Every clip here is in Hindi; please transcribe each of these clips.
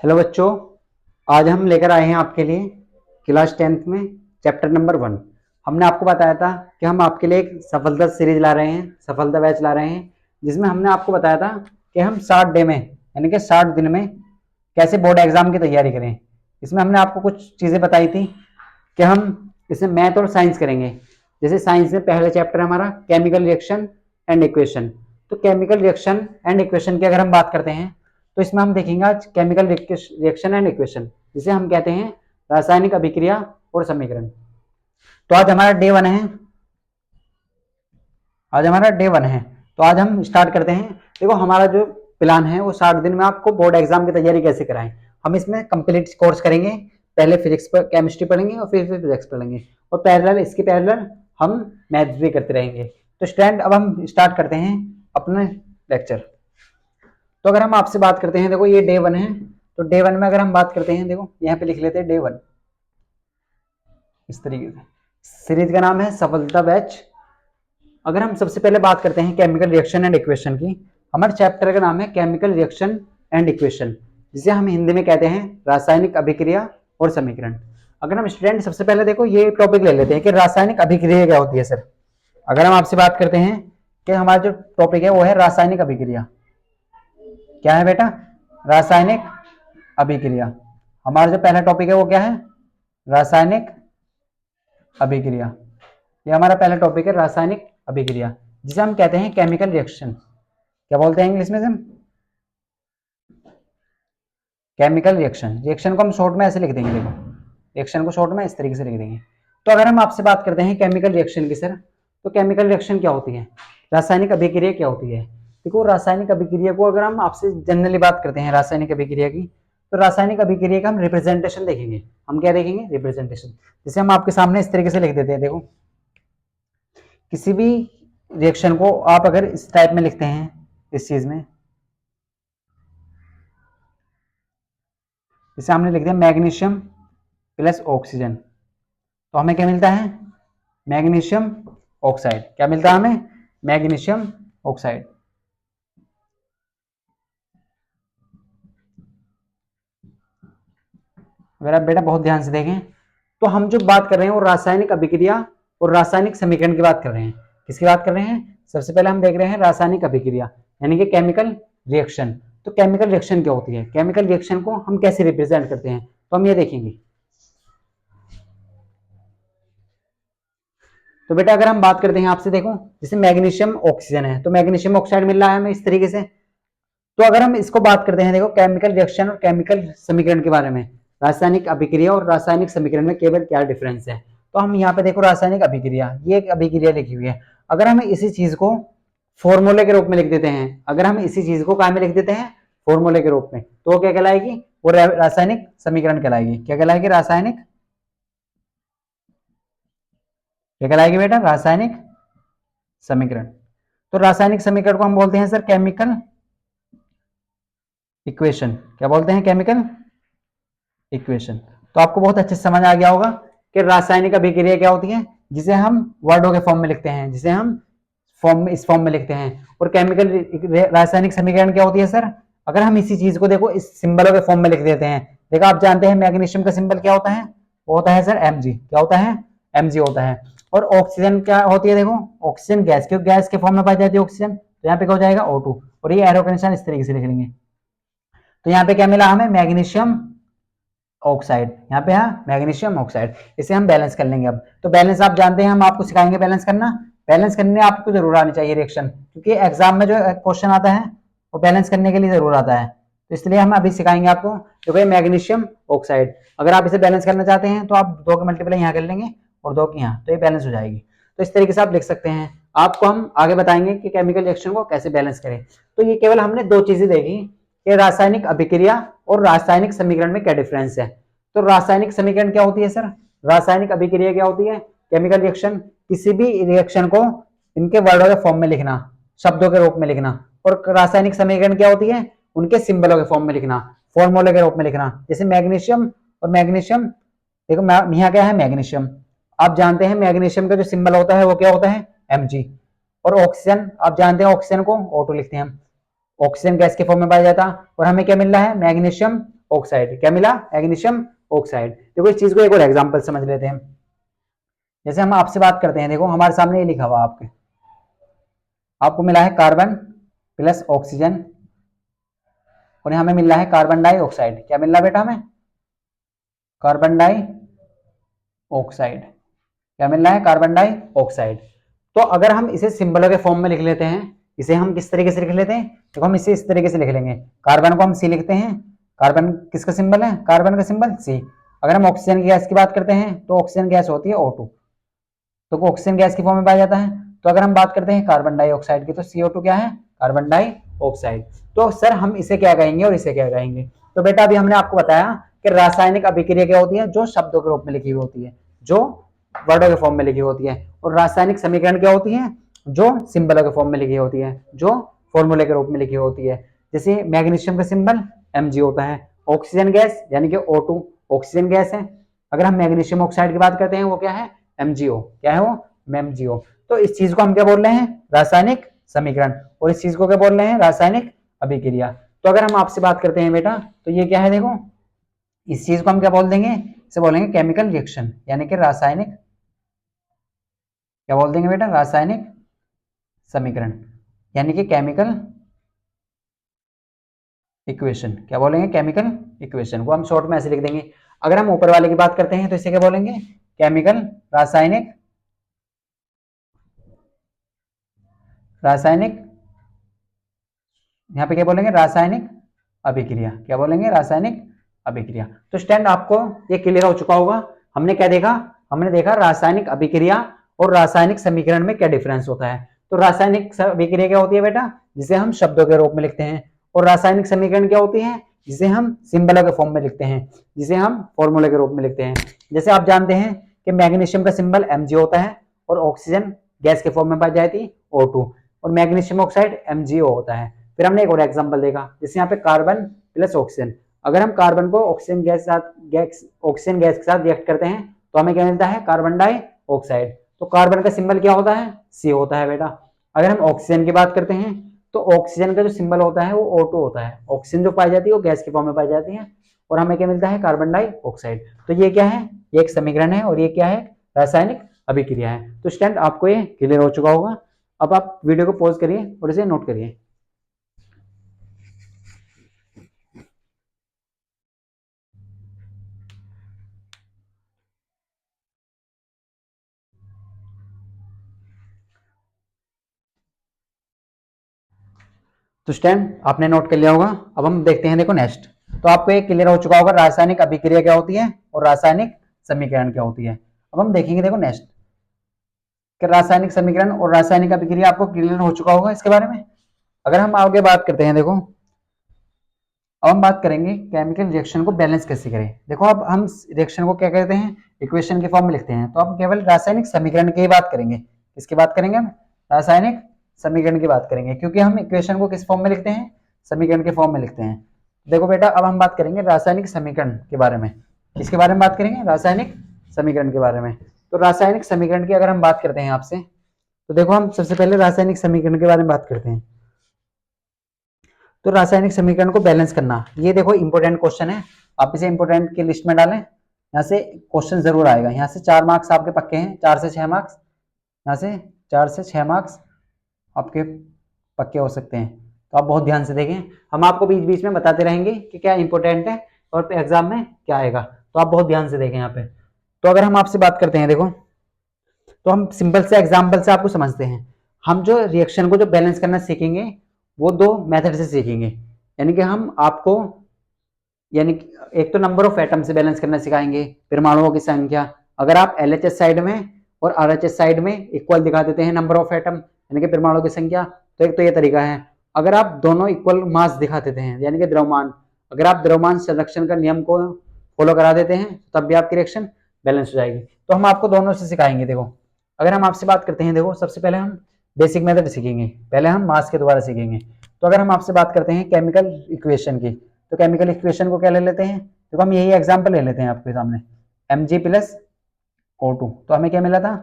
हेलो बच्चों, आज हम लेकर आए हैं आपके लिए क्लास 10th में चैप्टर नंबर 1। हमने आपको बताया था कि हम आपके लिए एक सफलता सीरीज ला रहे हैं, सफलता बैच ला रहे हैं, जिसमें हमने आपको बताया था कि हम 60 डे में यानी कि 60 दिन में कैसे बोर्ड एग्जाम की तैयारी करें। इसमें हमने आपको कुछ चीज़ें बताई थी कि हम इसमें मैथ और साइंस करेंगे। जैसे साइंस में पहला चैप्टर हमारा केमिकल रिएक्शन एंड इक्वेशन। तो केमिकल रिएक्शन एंड इक्वेशन की अगर हम बात करते हैं तो इसमें हम देखेंगे आज केमिकल रिएक्शन एंड इक्वेशन, जिसे हम कहते हैं रासायनिक अभिक्रिया और समीकरण। तो आज हमारा डे 1 है। तो आज हम स्टार्ट करते हैं। देखो, हमारा जो प्लान है वो 60 दिन में आपको बोर्ड एग्जाम की तैयारी कैसे कराएं। हम इसमें कंप्लीट कोर्स करेंगे। पहले फिजिक्स पर केमिस्ट्री पढ़ेंगे और फिर फिजिक्स पढ़ेंगे, और पैरेलल इसके पैरेलल हम मैथ्स भी करते रहेंगे। तो स्टूडेंट, अब हम स्टार्ट करते हैं अपने लेक्चर। तो अगर हम आपसे बात करते हैं, देखो ये डे 1 है। तो डे 1 में अगर हम बात करते हैं, देखो यहाँ पे लिख लेते हैं डे 1 इस तरीके से। सीरीज का नाम है सफलता बैच। अगर हम सबसे पहले बात करते हैं केमिकल रिएक्शन एंड इक्वेशन की, हमारे चैप्टर का नाम है केमिकल रिएक्शन एंड इक्वेशन, जिसे हम हिंदी में कहते हैं रासायनिक अभिक्रिया और समीकरण। अगर हम स्टूडेंट सबसे पहले देखो ये टॉपिक ले लेते हैं कि रासायनिक अभिक्रिया क्या होती है सर। अगर हम आपसे बात करते हैं कि हमारा जो टॉपिक है वो है रासायनिक अभिक्रिया। क्या है बेटा? रासायनिक अभिक्रिया। हमारा जो पहला टॉपिक है वो क्या है? रासायनिक अभिक्रिया। ये हमारा पहला टॉपिक है रासायनिक अभिक्रिया, जिसे हम कहते हैं केमिकल रिएक्शन। क्या बोलते हैं इंग्लिश में से? Chemical reaction. रिएक्शन को हम शॉर्ट में ऐसे लिख देंगे, देखो रिएक्शन को शॉर्ट में इस तरीके से लिख देंगे। तो अगर हम आपसे बात करते हैं केमिकल रिएक्शन की सर, तो केमिकल रिएक्शन क्या होती है, रासायनिक अभिक्रिया क्या होती है। देखो, रासायनिक अभिक्रिया को अगर हम आपसे जनरली बात करते हैं रासायनिक अभिक्रिया की, तो रासायनिक अभिक्रिया का हम रिप्रेजेंटेशन देखेंगे। हम क्या देखेंगे? रिप्रेजेंटेशन। जैसे हम आपके सामने इस तरीके से लिख देते हैं। देखो, किसी भी रिएक्शन को आप अगर इस टाइप में लिखते हैं, इस चीज में, जैसे हमने लिख दिया मैग्नीशियम प्लस ऑक्सीजन, तो हमें क्या मिलता है? Magnesium oxide. क्या मिलता है हमें? Magnesium oxide. अगर आप बेटा बहुत ध्यान से देखें तो हम जो बात कर रहे हैं वो रासायनिक अभिक्रिया और रासायनिक समीकरण की बात कर रहे हैं। किसकी बात कर रहे हैं? सबसे पहले हम देख रहे हैं रासायनिक अभिक्रिया यानी कि केमिकल रिएक्शन। तो केमिकल रिएक्शन क्या होती है, केमिकल रिएक्शन को हम कैसे रिप्रेजेंट करते हैं, तो हम ये देखेंगे। तो बेटा अगर हम बात करते हैं आपसे, देखो जैसे मैग्नीशियम ऑक्सीजन है, तो मैग्नीशियम ऑक्साइड मिल रहा है हमें इस तरीके से। तो अगर हम इसको बात करते हैं, देखो केमिकल रिएक्शन और केमिकल समीकरण के बारे में, रासायनिक अभिक्रिया और रासायनिक समीकरण में केवल क्या डिफरेंस है। तो हम यहाँ पे देखो रासायनिक अभिक्रिया, ये एक अभिक्रिया लिखी हुई है। अगर हम इसी चीज को फॉर्मूले के रूप में लिख देते हैं, अगर हम इसी चीज को क्या में लिख देते हैं? फॉर्मूले के रूप में, तो वो क्या कहलाएगी? वो रासायनिक समीकरण कहलाएगी। क्या कहलाएगी? रासायनिक। क्या कहलाएगी बेटा? रासायनिक समीकरण। तो रासायनिक समीकरण को हम बोलते हैं सर केमिकल इक्वेशन। क्या बोलते हैं? Chemical equation. तो आपको बहुत अच्छे से समझ आ गया होगा कि रासायनिक अभिक्रिया क्या होती है, जिसे हम वर्डों के फॉर्म में लिखते हैं, जिसे हम इस फॉर्म में लिखते हैं। और केमिकल रासायनिक समीकरण क्या होती है सर? अगर हम इसी चीज को देखो इस सिंबलों के फॉर्म में लिख देते हैं। देखो, आप जानते हैं मैग्नीशियम का सिंबल क्या होता है? वो होता है सर Mg। क्या होता है? Mg होता है। और ऑक्सीजन क्या होती है? देखो, ऑक्सीजन गैस के फॉर्म में पाई जाती है ऑक्सीजन, तो यहाँ पे क्या हो जाएगा? O2। और ये एरो का निशान इस तरीके से लिख लेंगे। तो यहाँ पे क्या मिला हमें? Magnesium oxide. यहाँ पे है मैग्नीशियम ऑक्साइड। इसे हम बैलेंस कर लेंगे अब। तो बैलेंस आप जानते हैं, हम आपको सिखाएंगे बैलेंस करना। बैलेंस करने आपको जरूर आनी चाहिए रिएक्शन, क्योंकि एग्जाम में जो क्वेश्चन आता है वो बैलेंस करने के लिए जरूर आता है। तो इसलिए हम अभी सिखाएंगे आपको। तो भाई मैग्नीशियम ऑक्साइड, अगर आप इसे बैलेंस करना चाहते हैं तो आप 2 के मल्टीप्लाई यहाँ कर लेंगे और 2 की यहाँ, तो ये बैलेंस हो जाएगी। तो इस तरीके से आप लिख सकते हैं। आपको हम आगे बताएंगे कि केमिकल रिएक्शन को कैसे बैलेंस करें। तो ये केवल हमने 2 चीजें देखी कि रासायनिक अभिक्रिया और रासायनिक समीकरण में क्या डिफरेंस है। तो रासायनिक समीकरण क्या होती है सर? रासायनिक अभिक्रिया क्या होती है? केमिकल रिएक्शन, किसी भी रिएक्शन को इनके वर्डों के फॉर्म में लिखना, शब्दों के रूप में लिखना। और रासायनिक समीकरण क्या होती है? उनके सिंबलों के फॉर्म में लिखना, फॉर्मूले के रूप में लिखना। जैसे मैग्नीशियम और मैग्नीशियम, देखो यहाँ क्या है? मैग्नीशियम। आप जानते हैं मैग्नीशियम का जो सिंबल होता है वो क्या होता है? Mg। और ऑक्सीजन, आप जानते हैं ऑक्सीजन को O2 लिखते हैं हम। ऑक्सीजन गैस के फॉर्म में पाया जाता, और हमें क्या मिल रहा है? Magnesium oxide. क्या मिला? Magnesium oxide. देखो इस चीज को एक और एग्जांपल समझ लेते हैं। जैसे हम आपसे बात करते हैं, देखो हमारे सामने ये लिखा हुआ आपको मिला है कार्बन प्लस ऑक्सीजन और यहां हमें मिल रहा है कार्बन डाइऑक्साइड। क्या मिल रहा है बेटा हमें? Carbon dioxide. क्या मिल रहा है? Carbon dioxide. तो अगर हम इसे सिंबलों के फॉर्म में लिख लेते हैं, इसे हम किस तरीके से लिख लेते हैं? देखो हम इसे इस तरीके से लिख लेंगे, कार्बन को हम सी लिखते हैं। कार्बन किसका सिंबल है? कार्बन का सिंबल सी। अगर हम ऑक्सीजन गैस की बात करते हैं तो ऑक्सीजन गैस होती है O2, तो ऑक्सीजन गैस की फॉर्म में पाया जाता है। तो अगर हम बात करते हैं कार्बन डाइऑक्साइड की, तो CO2 क्या है? Carbon dioxide. तो सर हम इसे क्या कहेंगे और इसे क्या कहेंगे? तो बेटा अभी हमने आपको बताया कि रासायनिक अभिक्रिया क्या होती है, जो शब्दों के रूप में लिखी हुई होती है, जो वर्डों के फॉर्म में लिखी होती है, और रासायनिक समीकरण क्या होती है, जो सिंबलों के फॉर्म में लिखी होती है, जो फॉर्मूले के रूप में लिखी होती है। जैसे मैग्नीशियम का सिंबल Mg होता है। ऑक्सीजन गैस यानी कि O2 ऑक्सीजन गैस है। अगर हम मैग्नीशियम ऑक्साइड की बात करते हैं, वो क्या है? MgO। क्या है वो? MgO। तो इस चीज को हम क्या बोल रहे हैं? रासायनिक समीकरण। और इस चीज को क्या बोल रहे हैं? रासायनिक अभिक्रिया। तो अगर हम आपसे बात करते हैं बेटा, तो ये क्या है? देखो इस चीज को हम क्या बोल देंगे? इसे बोलेंगे केमिकल रिएक्शन, यानी कि रासायनिक, क्या बोल देंगे बेटा? रासायनिक समीकरण, यानी कि केमिकल इक्वेशन। क्या बोलेंगे? केमिकल इक्वेशन को हम शॉर्ट में ऐसे लिख देंगे। अगर हम ऊपर वाले की बात करते हैं तो इसे क्या बोलेंगे? केमिकल रासायनिक यहाँ पे क्या बोलेंगे? रासायनिक अभिक्रिया। क्या बोलेंगे? रासायनिक अभिक्रिया। तो स्टैंड आपको ये क्लियर हो चुका होगा। हमने क्या देखा? हमने देखा रासायनिक अभिक्रिया और रासायनिक समीकरण में क्या डिफरेंस होता है। तो रासायनिक अभिक्रिया क्या होती है बेटा? जिसे हम शब्दों के रूप में लिखते हैं। और रासायनिक समीकरण क्या होती है? जिसे हम सिंबलों के फॉर्म में लिखते हैं, जिसे हम फॉर्मूले के रूप में लिखते हैं। जैसे आप जानते हैं कि मैग्नीशियम का सिंबल Mg होता है और ऑक्सीजन गैस के फॉर्म में पाई जाती है O2, और मैग्नीशियम ऑक्साइड MgO होता है। फिर हमने एक और एग्जांपल देखा, जैसे यहाँ पे कार्बन प्लस ऑक्सीजन। अगर हम कार्बन को ऑक्सीजन गैस के साथ रिएक्ट करते हैं तो हमें क्या मिलता है? Carbon dioxide. तो कार्बन का सिंबल क्या होता है? C होता है बेटा। अगर हम ऑक्सीजन की बात करते हैं तो ऑक्सीजन का जो सिंबल होता है वो O2 होता है। ऑक्सीजन जो पाई जाती है वो गैस के फॉर्म में पाई जाती है, और हमें क्या मिलता है? Carbon dioxide. तो ये क्या है? ये एक समीकरण है और ये क्या है? रासायनिक अभिक्रिया है। तो स्टूडेंट आपको ये क्लियर हो चुका होगा। अब आप वीडियो को पॉज करिए और इसे नोट करिए। तो स्टैंड आपने नोट कर लिया होगा। अब हम देखते हैं, देखो नेक्स्ट। तो आपको ये क्लियर हो चुका होगा रासायनिक अभिक्रिया क्या होती है और रासायनिक समीकरण क्या होती है। अब हम देखेंगे, देखो नेक्स्ट, कि रासायनिक समीकरण और रासायनिक अभिक्रिया आपको क्लियर हो चुका होगा इसके बारे में। अगर हम आगे बात करते हैं, देखो अब हम बात करेंगे केमिकल रिएक्शन को बैलेंस कैसे करें। देखो अब हम रिएक्शन को क्या कहते हैं? इक्वेशन के फॉर्म में लिखते हैं। तो अब केवल रासायनिक समीकरण की बात करेंगे। किसकी बात करेंगे हम? रासायनिक समीकरण की बात करेंगे, क्योंकि हम इक्वेशन को किस फॉर्म में लिखते हैं? समीकरण के फॉर्म में लिखते हैं। देखो बेटा अब हम बात करेंगे रासायनिक समीकरण के बारे में। किसके बारे में बात करेंगे? रासायनिक समीकरण के बारे में। तो रासायनिक समीकरण की अगर हम बात करते हैं आपसे, तो देखो हम सबसे पहले रासायनिक समीकरण के बारे में बात करते हैं। तो रासायनिक समीकरण को बैलेंस करना, ये देखो इंपॉर्टेंट क्वेश्चन है। आप इसे इंपॉर्टेंट की लिस्ट में डालें, यहाँ से क्वेश्चन जरूर आएगा। यहाँ से 4 मार्क्स आपके पक्के हैं, 4 से 6 मार्क्स। यहाँ से 4 से 6 मार्क्स आपके पक्के हो सकते हैं। तो आप बहुत ध्यान से देखें, हम आपको बीच बीच में बताते रहेंगे कि क्या इंपॉर्टेंट है और एग्जाम में क्या आएगा। तो आप बहुत ध्यान से देखें यहाँ पे। तो अगर हम आपसे बात करते हैं, देखो तो हम सिंपल से एग्जाम्पल से आपको समझते हैं। हम जो रिएक्शन को जो बैलेंस करना सीखेंगे वो 2 मेथड से सीखेंगे। यानी कि हम आपको, यानी एक तो नंबर ऑफ एटम से बैलेंस करना सिखाएंगे, परमाणुओं की संख्या। अगर आप LHS साइड में और RHS साइड में इक्वल दिखा देते हैं नंबर ऑफ एटम यानी कि परमाणुओं की संख्या, तो एक तो ये तरीका है। अगर आप दोनों इक्वल मास दिखा देते हैं यानी कि द्रव्यमान, अगर आप द्रव्यमान संरक्षण का नियम को फॉलो करा देते हैं तब भी आपकी रिएक्शन बैलेंस हो जाएगी। तो हम आपको दोनों से सिखाएंगे। देखो अगर हम आपसे बात करते हैं, देखो सबसे पहले हम बेसिक मेथड सीखेंगे, पहले हम मास के द्वारा सीखेंगे। तो अगर हम आपसे बात करते हैं केमिकल इक्वेशन की, तो केमिकल इक्वेशन को क्या ले लेते हैं? देखो हम यही एग्जांपल ले लेते हैं आपके सामने, Mg प्लस O2। तो हमें क्या मिला था?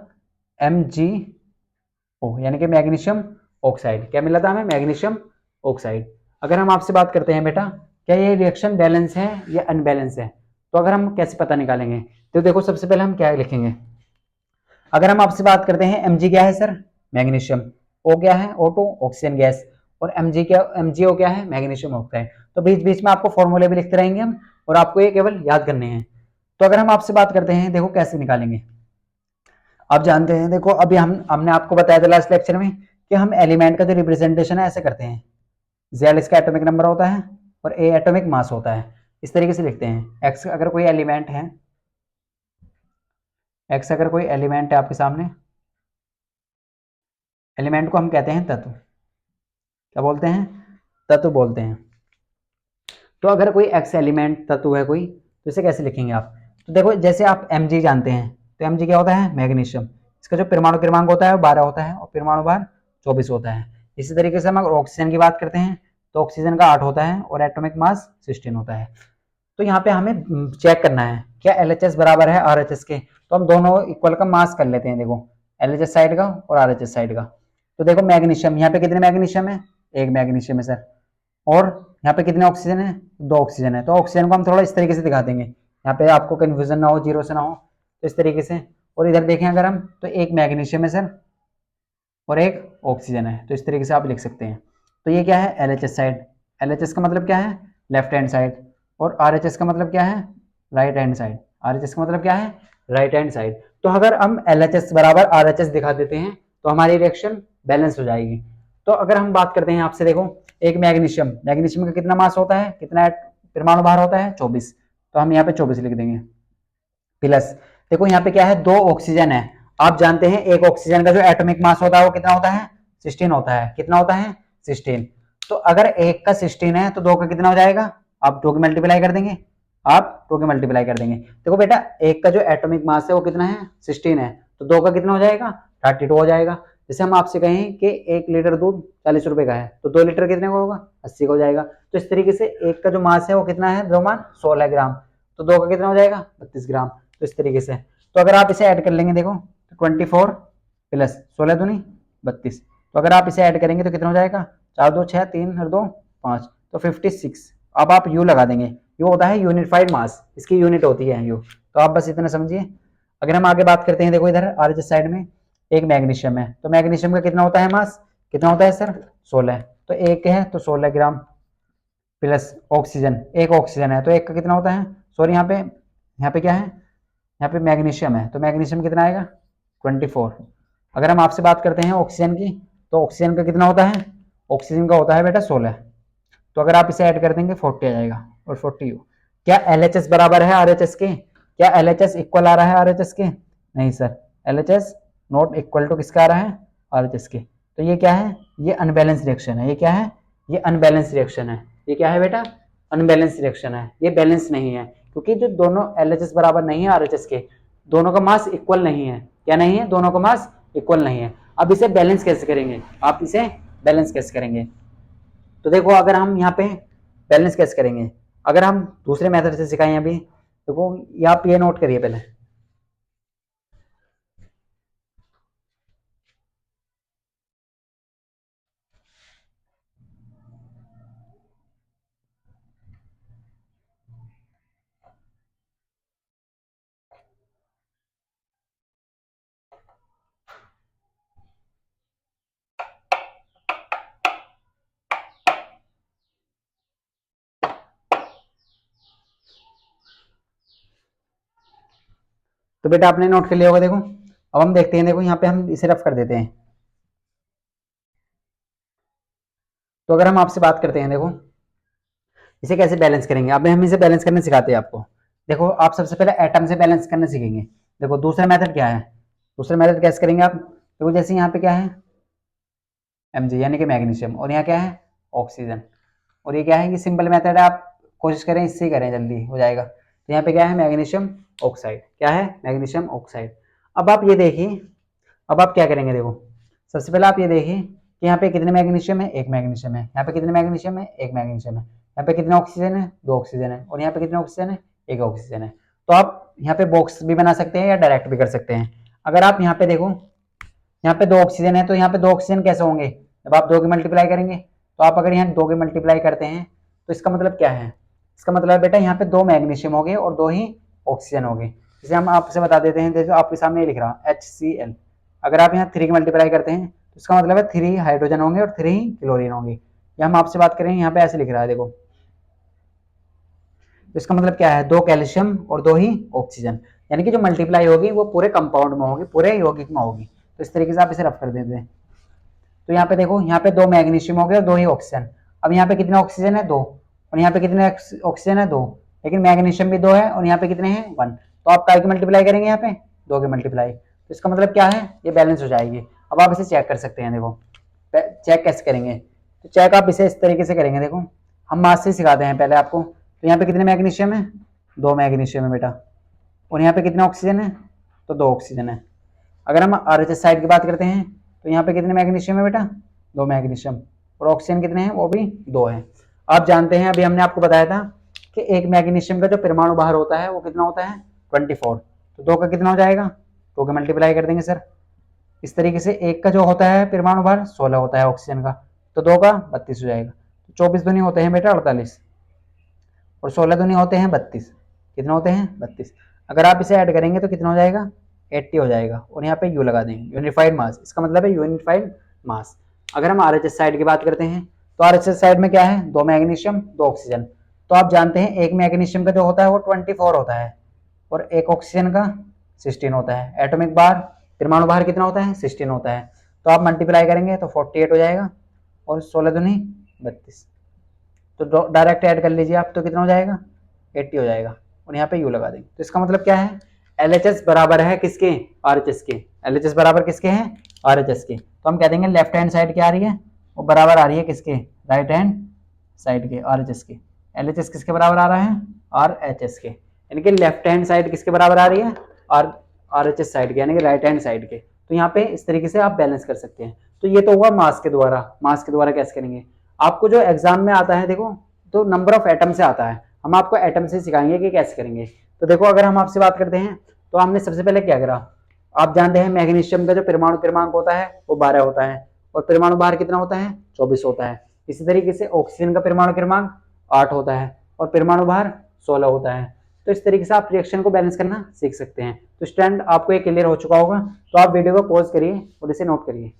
MgO यानी कि मैग्नीशियम ऑक्साइड। क्या मिला था हमें? Magnesium oxide. अगर हम आपसे बात करते हैं बेटा क्या ये रिएक्शन बैलेंस है या अनबैलेंस है। तो अगर हम कैसे पता निकालेंगे, तो देखो सबसे पहले हम क्या लिखेंगे। अगर हम आपसे बात करते हैं Mg क्या है सर, मैग्नीशियम, O क्या है, O2 ऑक्सीजन गैस, और MgO क्या है, मैग्नीशियम ऑक्साइड। तो बीच बीच में आपको फॉर्मूले भी लिखते रहेंगे हम, और आपको ये केवल याद करने हैं। तो अगर हम आपसे बात करते हैं, देखो कैसे निकालेंगे। आप जानते हैं, देखो अभी हमने आपको बताया था लास्ट लेक्चर में कि हम एलिमेंट का जो रिप्रेजेंटेशन है ऐसे करते हैं। Z इसका एटॉमिक नंबर होता है और A एटॉमिक मास होता है। इस तरीके से लिखते हैं। X अगर कोई एलिमेंट है, X अगर कोई एलिमेंट है आपके सामने, एलिमेंट को हम कहते हैं तत्व। क्या बोलते हैं, तत्व बोलते हैं। तो अगर कोई X एलिमेंट तत्व है कोई, तो इसे कैसे लिखेंगे आप। तो देखो जैसे आप Mg जानते हैं, तो Mg क्या होता है, मैग्नीशियम। इसका जो परमाणु क्रमांक होता है वो 12 होता है और परमाणु भार 24 होता है। इसी तरीके से हम अगर ऑक्सीजन की बात करते हैं, तो ऑक्सीजन का 8 होता है और एटॉमिक मास 16 होता है। तो यहाँ पे हमें चेक करना है क्या LHS बराबर है RHS के। तो हम दोनों इक्वल का मास कर लेते हैं। देखो LHS साइड का और RHS साइड का। तो देखो मैग्नीशियम, यहाँ पे कितने मैग्नीशियम है, एक मैग्नीशियम है सर, और यहाँ पे कितने ऑक्सीजन है, 2 ऑक्सीजन है। तो ऑक्सीजन को हम थोड़ा इस तरीके से दिखा देंगे, यहाँ पे आपको कंफ्यूजन ना हो, जीरो से ना हो, तो इस तरीके से। और इधर देखें अगर हम, तो एक मैग्नीशियम है सर और एक ऑक्सीजन है, तो इस तरीके से आप लिख सकते हैं। तो ये क्या है, LHS साइड। LHS का मतलब क्या है, लेफ्ट हैंड साइड, और RHS का मतलब क्या है, राइट हैंड साइड। RHS का मतलब क्या है, राइट हैंड साइड। तो अगर हम LHS बराबर RHS दिखा देते हैं तो हमारी रिएक्शन बैलेंस हो जाएगी। तो अगर हम बात करते हैं आपसे, देखो एक मैग्नीशियम, मैग्नीशियम का कितना मास होता है, कितना परमाणु भार होता है, 24। तो हम यहाँ पे 24 लिख देंगे। प्लस देखो यहाँ पे क्या है, 2 ऑक्सीजन है। आप जानते हैं एक ऑक्सीजन का जो एटॉमिक मास होता है वो कितना होता है, 16 होता है। कितना होता है, 16। तो अगर एक का 16 है तो 2 का कितना हो जाएगा, आप 2 की मल्टीप्लाई कर देंगे, आप 2 की मल्टीप्लाई कर देंगे। देखो बेटा एक का जो एटॉमिक मास है वो कितना है, 16 है, तो 2 का कितना हो जाएगा, 32 हो जाएगा। जैसे हम आपसे कहें कि 1 लीटर दूध 40 रुपए का है, तो 2 लीटर कितने का होगा, 80 का हो जाएगा। तो इस तरीके से एक का जो मास है वो कितना है, द्रव्यमान 16 ग्राम, तो 2 का कितना हो जाएगा, 32 ग्राम। तो इस तरीके से। तो अगर आप इसे ऐड कर लेंगे, देखो 24 प्लस 16 दूनी 32। तो अगर आप इसे ऐड करेंगे तो कितना हो जाएगा, 4 2 6 3 और 2 5, तो 56। अब आप यू लगा देंगे, यू होता है यूनिफाइड मास, इसकी यूनिट होती है यू। तो आप बस इतना समझिए। अगर हम आगे बात करते हैं, देखो इधर RHS साइड में एक मैग्नीशियम है, तो मैग्नीशियम का कितना होता है मास, कितना होता है सर, 16। तो एक है तो 16 ग्राम, प्लस ऑक्सीजन, एक ऑक्सीजन है तो एक का कितना होता है, सॉरी यहाँ पे क्या है, यहाँ पे मैग्नीशियम है, तो मैग्नीशियम कितना आएगा, 24। अगर हम आपसे बात करते हैं ऑक्सीजन की, तो ऑक्सीजन का कितना होता है, ऑक्सीजन का होता है बेटा 16। तो अगर आप इसे ऐड कर देंगे 40 आ जाएगा, और 40 क्या LHS बराबर है RHS के, क्या LHS इक्वल आ रहा है RHS के, नहीं sir, LHS not equal to किसका आ रहा है, RHS के। तो ये क्या है, ये अनबैलेंस रिएक्शन है। ये क्या है, ये अनबैलेंस रिएक्शन है। ये क्या है बेटा, अनबैलेंस रिएक्शन है, ये बैलेंस नहीं है, क्योंकि जो दोनों LHS बराबर नहीं है RHS के, दोनों का मास इक्वल नहीं है। क्या नहीं है, दोनों का मास इक्वल नहीं है। अब इसे बैलेंस कैसे करेंगे, आप इसे बैलेंस कैसे करेंगे। तो देखो अगर हम यहाँ पे बैलेंस कैसे करेंगे, अगर हम दूसरे मेथड से सिखाएं अभी, देखो आप ये नोट करिए पहले। तो बेटा आपने नोट कर लिया होगा। देखो अब हम देखते हैं, देखो यहाँ पे हम इसे रफ कर देते हैं। तो अगर हम आपसे बात करते हैं, देखो इसे कैसे बैलेंस करेंगे, अब हम इसे बैलेंस करना सिखाते हैं आपको। देखो आप सबसे पहले एटम से बैलेंस करना सीखेंगे। देखो दूसरा मेथड क्या है, दूसरा मेथड कैसे करेंगे आप, देखो जैसे यहाँ पे क्या है Mg यानी कि मैग्नीशियम, और यहाँ क्या है ऑक्सीजन, और ये क्या है, ये सिंपल मेथड है, आप कोशिश करें इससे ही करें, जल्दी हो जाएगा। तो यहाँ पे क्या है, मैग्नीशियम ऑक्साइड, क्या है, मैग्नीशियम ऑक्साइड। अब आप ये देखिए, अब आप क्या करेंगे, देखो सबसे पहले आप ये देखिए कि यहाँ पे कितने मैग्नीशियम है, एक मैग्नीशियम है, यहाँ पे कितने मैग्नीशियम है, एक मैग्नीशियम है, यहाँ पे कितने ऑक्सीजन है, 2 ऑक्सीजन है, और यहाँ पे कितने ऑक्सीजन है, एक ऑक्सीजन है। तो आप यहाँ पे बॉक्स भी बना सकते हैं या डायरेक्ट भी कर सकते हैं। अगर आप यहाँ पे देखो, यहाँ पे 2 ऑक्सीजन है, तो यहाँ पे 2 ऑक्सीजन कैसे होंगे, जब आप 2 की मल्टीप्लाई करेंगे, तो आप अगर यहाँ 2 की मल्टीप्लाई करते हैं तो इसका मतलब क्या है, इसका मतलब बेटा यहाँ पे 2 मैग्नीशियम हो गए और 2 ही ऑक्सीजन हो गए। जैसे हम आपसे बता देते हैं, जैसे आपके सामने लिख रहा HCl, अगर आप यहाँ 3 की मल्टीप्लाई करते हैं तो इसका मतलब है 3 हाइड्रोजन होंगे और 3 क्लोरीन होंगे। या हम आपसे बात करें, यहाँ पे ऐसे लिख रहा है देखो, तो इसका मतलब क्या है, 2 कैल्शियम और 2 ही ऑक्सीजन, यानी कि जो मल्टीप्लाई होगी वो पूरे कंपाउंड में होगी, पूरे यौगिक में होगी। तो इस तरीके से आप इसे रफ कर देते हैं। तो यहाँ पे देखो, यहाँ पे 2 मैग्नीशियम हो गए और 2 ही ऑक्सीजन। अब यहाँ पे कितने ऑक्सीजन है, 2, और यहाँ पे कितने ऑक्सीजन है, 2, लेकिन मैग्नीशियम भी 2 है और यहाँ पे कितने हैं, 1। तो आप काय की मल्टीप्लाई करेंगे, यहाँ पे 2 की मल्टीप्लाई, तो इसका मतलब क्या है, ये बैलेंस हो जाएगी। अब आप इसे चेक कर सकते हैं, देखो चेक कैसे करेंगे, तो चेक आप इसे इस तरीके से करेंगे। देखो हम मास से सिखाते हैं पहले आपको। तो यहाँ पे कितने मैग्नीशियम है, 2 मैग्नीशियम है बेटा, और यहाँ पे कितने ऑक्सीजन है, तो 2 ऑक्सीजन है। अगर हम RHS साइड की बात करते हैं तो यहाँ पे कितने मैग्नीशियम है बेटा, 2 मैग्नीशियम, और ऑक्सीजन कितने हैं, वो भी 2 है। आप जानते हैं, अभी हमने आपको बताया था कि एक मैग्नीशियम का जो परमाणु भार होता है वो कितना होता है, 24। तो 2 का कितना हो जाएगा, 2 का मल्टीप्लाई कर देंगे सर। इस तरीके से एक का जो होता है परमाणु भार 16 होता है ऑक्सीजन का, तो 2 का 32 हो जाएगा। तो 24 दूनी होते हैं बेटा 48, और 16 दूनी होते हैं 32, कितने होते हैं, 32। अगर आप इसे ऐड करेंगे तो कितना हो जाएगा, 80 हो जाएगा, और यहाँ पे यू लगा देंगे, यूनिफाइड मास, इसका मतलब है यूनिफाइड मास। अगर हम RHS साइड की बात करते हैं तो RHS साइड में क्या है, 2 मैग्नीशियम 2 ऑक्सीजन। तो आप जानते हैं एक मैग्नीशियम का जो होता है वो 24 होता है, और एक ऑक्सीजन का 16 होता है। एटॉमिक भार, परमाणु भार कितना होता है, 16 होता है। तो आप मल्टीप्लाई करेंगे तो 48 हो जाएगा, और 16 दूनी 32, तो डायरेक्ट ऐड कर लीजिए आप, तो कितना हो जाएगा, 80 हो जाएगा, और यहाँ पे यू लगा देंगे। तो इसका मतलब क्या है, LHS बराबर है किसके, RHS के। LHS बराबर किसके हैं, RHS के। तो हम कह देंगे लेफ्ट हैंड साइड क्या आ रही है, वो बराबर आ रही है किसके, राइट हैंड साइड के, RHS के। LHS किसके बराबर आ रहा है, RHS के, यानी कि लेफ्ट हैंड साइड किसके बराबर आ रही है, RHS साइड के, यानी कि राइट हैंड साइड के। तो यहाँ पे इस तरीके से आप बैलेंस कर सकते हैं। तो ये तो हुआ मास के द्वारा। मास के द्वारा कैसे करेंगे, आपको जो एग्जाम में आता है देखो, तो नंबर ऑफ एटम से आता है, हम आपको एटम से सिखाएंगे कि कैसे करेंगे। तो देखो अगर हम आपसे बात करते हैं तो हमने सबसे पहले क्या करा, आप जानते हैं मैग्नीशियम का जो परमाणु क्रमांक होता है वो 12 होता है, और परमाणु भार कितना होता है, 24 होता है। इसी तरीके से ऑक्सीजन का परमाणु क्रमांक 8 होता है, और परमाणु भार 16 होता है। तो इस तरीके से आप रिएक्शन को बैलेंस करना सीख सकते हैं। तो स्टूडेंट आपको ये क्लियर हो चुका होगा, तो आप वीडियो को पॉज करिए और इसे नोट करिए।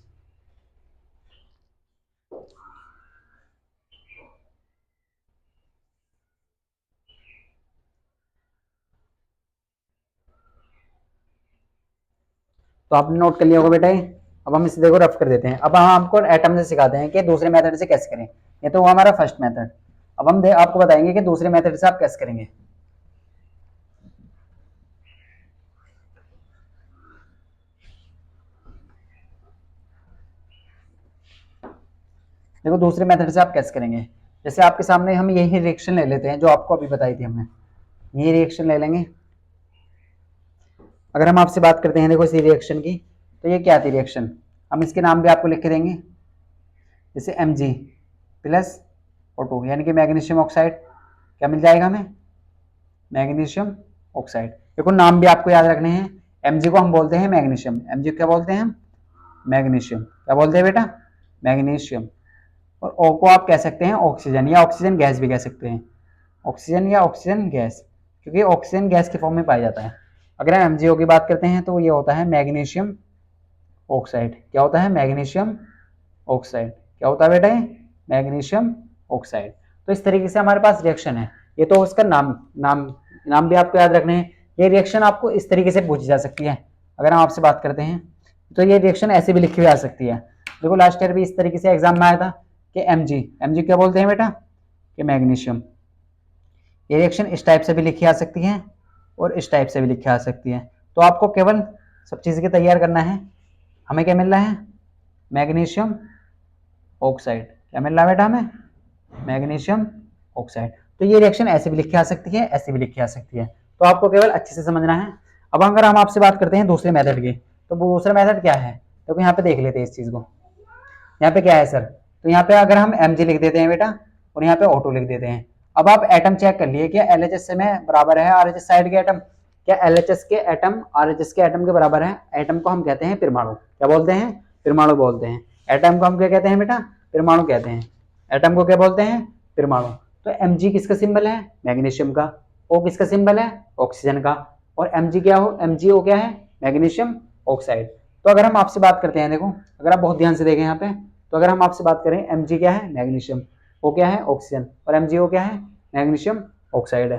तो आपने नोट कर लिया होगा बेटा। अब हम इसे देखो रफ कर देते हैं। अब हम आपको एटम से सिखाते हैं कि दूसरे मेथड से कैसे करें। ये तो हुआ हमारा फर्स्ट मेथड। अब हम आपको बताएंगे कि दूसरे मेथड से आप कैसे करेंगे। देखो दूसरे मेथड से आप कैसे करेंगे, जैसे आपके सामने हम यही रिएक्शन ले लेते हैं जो आपको अभी बताई थी हमने, यही रिएक्शन ले लेंगे। अगर हम आपसे बात करते हैं देखो इसी रिएक्शन की, तो ये क्या थी रिएक्शन, हम इसके नाम भी आपको लिख के देंगे, जैसे Mg प्लस O2, यानी कि मैग्नीशियम ऑक्साइड, क्या मिल जाएगा हमें, मैग्नीशियम ऑक्साइड। देखो नाम भी आपको याद रखने हैं, Mg को हम बोलते हैं मैग्नीशियम, Mg क्या बोलते हैं हम, मैग्नीशियम, क्या बोलते हैं बेटा, मैग्नीशियम। और O को आप कह सकते हैं ऑक्सीजन, या ऑक्सीजन गैस भी कह सकते हैं, ऑक्सीजन या ऑक्सीजन गैस, क्योंकि ऑक्सीजन गैस के फॉर्म में पाया जाता है। अगर हम MgO की बात करते हैं तो ये होता है मैग्नीशियम ऑक्साइड। क्या होता है, मैग्नीशियम ऑक्साइड। क्या होता है बेटा, मैग्नीशियम ऑक्साइड। तो इस तरीके से हमारे पास रिएक्शन है। ये तो उसका नाम भी आपको याद रखने हैं। ये रिएक्शन आपको इस तरीके से पूछी जा सकती है। अगर हम आपसे बात करते हैं तो ये रिएक्शन ऐसे भी लिखी हुई आ सकती है। देखो लास्ट ईयर भी इस तरीके से एग्जाम में आया था कि Mg क्या बोलते हैं बेटा, कि मैग्नीशियम। ये रिएक्शन इस टाइप से भी लिखी आ सकती है और इस टाइप से भी लिखी आ सकती है। तो आपको केवल सब चीज़ के तैयार करना है। हमें क्या मिल रहा है, मैग्नीशियम ऑक्साइड। क्या मिल रहा है बेटा हमें, मैग्नीशियम ऑक्साइड। तो ये रिएक्शन ऐसे भी लिखी आ सकती है, ऐसे भी लिखी आ सकती है। तो आपको केवल अच्छे से समझना है। अब अगर हम आपसे बात करते हैं दूसरे मेथड की, तो वो दूसरा मेथड क्या है, तो यहाँ पे देख लेते हैं इस चीज़ को। यहाँ पे क्या है सर, तो यहाँ पे अगर हम Mg लिख देते हैं बेटा और यहाँ पे O2 लिख देते हैं। अब आप एटम चेक कर लिए, क्या LHS में बराबर है RHS साइड के एटम, क्या LHS के एटम RHS के एटम के बराबर है। एटम को हम कहते हैं परमाणु, क्या बोलते हैं, परमाणु बोलते हैं। एटम को हम क्या कहते हैं बेटा, परमाणु कहते हैं। एटम को क्या बोलते हैं, परमाणु। तो Mg किसका सिंबल है? मैग्नीशियम का। O किसका सिंबल है? ऑक्सीजन का। और Mg क्या हो? MgO क्या है? Magnesium oxide. तो अगर हम आपसे बात करते हैं, देखो अगर आप बहुत ध्यान से देखें यहाँ पे, तो अगर हम आपसे बात करें Mg क्या है? मैग्नीशियम, O क्या है? ऑक्सीजन, और MgO क्या है? मैग्नीशियम ऑक्साइड है।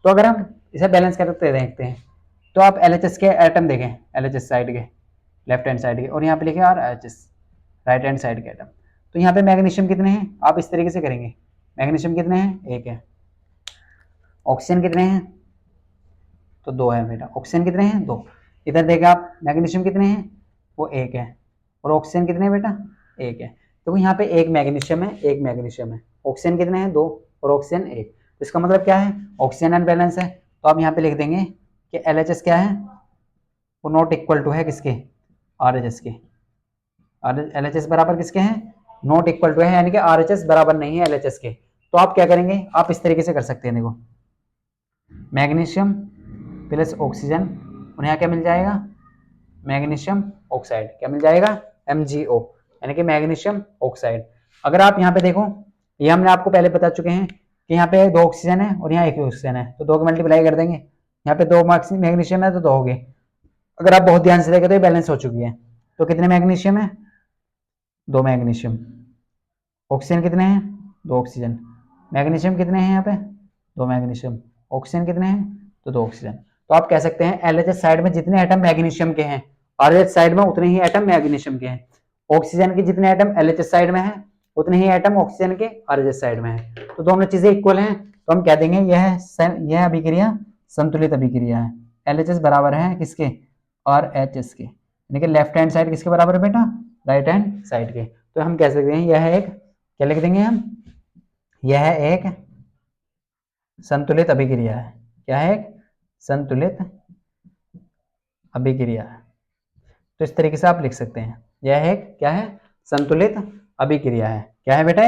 तो अगर हम इसे बैलेंस करते देखते हैं, तो आप LHS के एटम देखें, LHS साइड के, लेफ्ट हैंड साइड के, और यहाँ पे लिखे RHS राइट हैंड साइड के एटम। तो यहाँ पे मैग्नीशियम कितने हैं? आप इस तरीके से करेंगे, मैग्नीशियम कितने हैं? 1 है। ऑक्सीजन कितने हैं? तो 2 है बेटा। ऑक्सीजन कितने हैं? 2। इधर देखा आप, मैग्नीशियम कितने हैं? वो 1 है। और ऑक्सीजन कितने हैं बेटा? 1 है। तो यहाँ पे 1 मैग्नीशियम है, 1 मैग्नीशियम है। ऑक्सीजन कितने हैं? 2, और ऑक्सीजन 1। तो इसका मतलब क्या है? ऑक्सीजन अनबैलेंस है। तो आप यहाँ पे लिख देंगे कि LHS क्या है? वो नॉट इक्वल टू है किसके? RHS के। LHS बराबर किसके हैं? नॉट इक्वल टू है, यानी कि RHS बराबर नहीं है LHS के। तो आप क्या करेंगे? आप इस तरीके से कर सकते हैं, देखो मैग्नीशियम प्लस ऑक्सीजन, और यहाँ क्या मिल जाएगा? Magnesium oxide. क्या मिल जाएगा? MgO, यानी कि मैग्नीशियम ऑक्साइड। अगर आप यहाँ पे देखो, ये हमने आपको पहले बता चुके हैं कि यहाँ पे 2 ऑक्सीजन है और यहाँ 1 ऑक्सीजन है, तो 2 को मल्टीप्लाई कर देंगे। यहाँ पे 2 मैग्नीशियम है तो 2 हो गए। अगर आप बहुत ध्यान से देखें तो ये बैलेंस हो चुकी है। तो कितने मैग्नीशियम है? 2 मैग्नीशियम। ऑक्सीजन कितने हैं? 2 ऑक्सीजन। मैग्नीशियम कितने हैं यहाँ पे? 2 मैग्नीशियम। ऑक्सीजन कितने हैं? तो 2 ऑक्सीजन। तो आप कह सकते हैं LHS साइड में जितने एटम मैग्नीशियम के हैं, RHS साइड में उतने ही एटम मैग्नीशियम के हैं। ऑक्सीजन के जितने एटम LHS साइड में हैं, उतने ही एटम ऑक्सीजन के RHS साइड में हैं। तो दोनों चीजें इक्वल हैं, तो हम कह देंगे यह अभिक्रिया संतुलित अभिक्रिया है। LHS बराबर है किसके? RHS के। यानी कि लेफ्ट हैंड साइड किसके बराबर है बेटा? राइट हैंड साइड के। तो हम कह सकते हैं यह एक, क्या लिख देंगे हम? यह एक संतुलित अभिक्रिया है। क्या है? एक संतुलित अभिक्रिया है। तो इस तरीके से आप लिख सकते हैं, यह एक क्या है? संतुलित अभिक्रिया है। क्या है बेटा?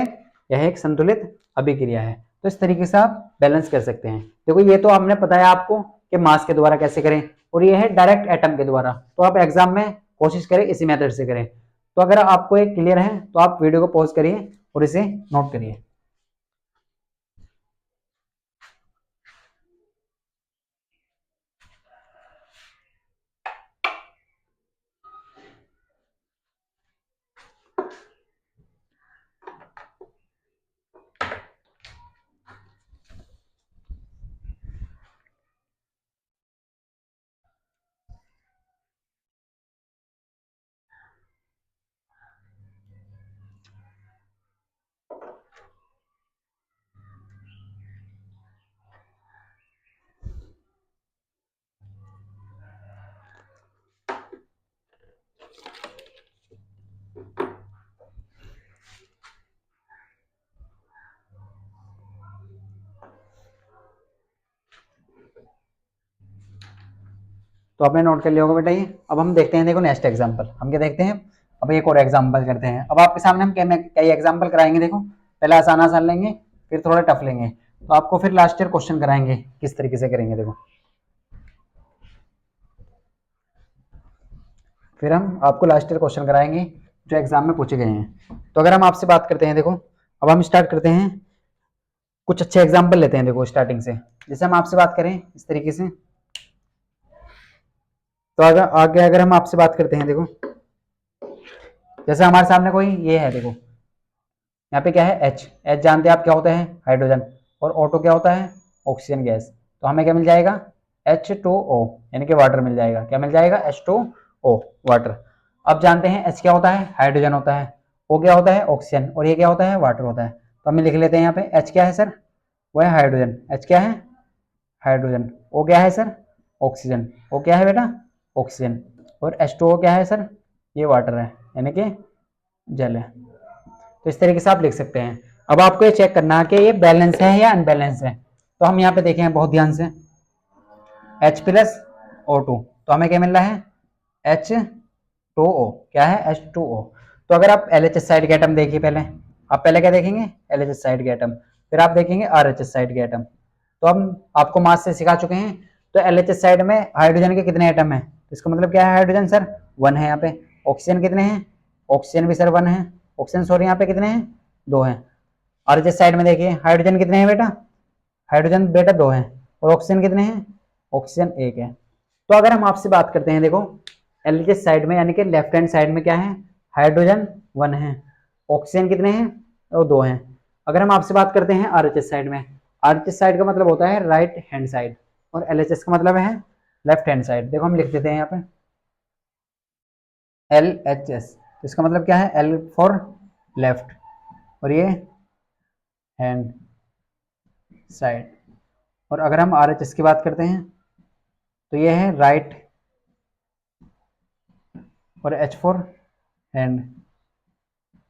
यह एक संतुलित अभिक्रिया है। तो इस तरीके से आप बैलेंस कर सकते हैं। देखो ये तो हमने बताया आपको कि मास के द्वारा कैसे करें, और ये है डायरेक्ट एटम के द्वारा। तो आप एग्जाम में कोशिश करें इसी मेथड से करें। तो अगर आपको ये क्लियर है तो आप वीडियो को पॉज करिए और इसे नोट करिए। तो आपने नोट कर लिया होगा बेटा ये। अब हम देखते हैं, देखो नेक्स्ट एग्जांपल हम क्या देखते हैं। अब एक और एग्जांपल करते हैं। अब आपके सामने हम कई एग्जांपल कराएंगे। देखो पहले आसान आसान लेंगे, फिर थोड़ा टफ लेंगे, तो आपको फिर लास्ट ईयर क्वेश्चन कराएंगे किस तरीके से करेंगे। देखो फिर हम आपको लास्ट ईयर क्वेश्चन कराएंगे जो एग्जाम में पूछे गए हैं। तो अगर हम आपसे बात करते हैं, देखो अब हम स्टार्ट करते हैं, कुछ अच्छे एग्जाम्पल लेते हैं। देखो स्टार्टिंग से, जैसे हम आपसे बात करें इस तरीके से, तो अगर आगे अगर हम आपसे बात करते हैं, देखो जैसे हमारे सामने कोई ये है, देखो यहाँ पे क्या है? H जानते हैं आप क्या होता है? हाइड्रोजन। और O2 क्या होता है? Oxygen gas. तो हमें क्या मिल जाएगा? H2O, यानी कि वाटर मिल जाएगा। क्या मिल जाएगा? H2O water. अब जानते हैं H क्या होता है? हाइड्रोजन होता है। O क्या होता है? ऑक्सीजन। और ये क्या होता है? वाटर होता है। तो हमें लिख लेते हैं यहाँ पे H क्या है सर? वो है हाइड्रोजन। H क्या है? हाइड्रोजन। O क्या है सर? ऑक्सीजन। O क्या है बेटा? ऑक्सीजन। और H2O क्या है सर? ये वाटर है, यानी कि जल है। तो इस तरीके से आप लिख सकते हैं। अब आपको ये चेक करना है कि ये बैलेंस है या अनबैलेंस है। तो हम यहाँ पे देखें बहुत ध्यान से, H प्लस O2, तो हमें क्या मिल रहा है? H2O। क्या है? H2O। तो अगर आप LHS साइड के एटम देखिए, पहले आप पहले क्या देखेंगे? LHS साइड के एटम, फिर आप देखेंगे RHS साइड के एटम। तो हम आपको मास से सिखा चुके हैं। तो LHS साइड में हाइड्रोजन के कितने एटम है? तो इसका मतलब क्या है? हाइड्रोजन सर 1 है यहाँ पे। ऑक्सीजन कितने हैं? ऑक्सीजन भी सर 1 है। ऑक्सीजन सॉरी यहाँ पे कितने हैं? 2 हैं। आरएचएस साइड में देखिए हाइड्रोजन कितने हैं बेटा, हाइड्रोजन बेटा 2 हैं, और ऑक्सीजन कितने हैं, ऑक्सीजन 1 है। तो अगर हम आपसे बात करते हैं देखो एलएचएस साइड में यानी कि लेफ्ट हैंड साइड में क्या है, हाइड्रोजन 1 है, ऑक्सीजन कितने हैं, वो 2 हैं। अगर हम आपसे बात करते हैं आरएचएस साइड में, आरएचएस साइड का मतलब होता है राइट हैंड साइड और एलएचएस का मतलब है लेफ्ट हैंड साइड। देखो हम लिख देते हैं यहाँ पे एलएचएस, तो इसका मतलब क्या है, एल फॉर लेफ्ट और ये हैंड साइड। और अगर हम आरएचएस की बात करते हैं तो ये है राइट और एच फॉर हैंड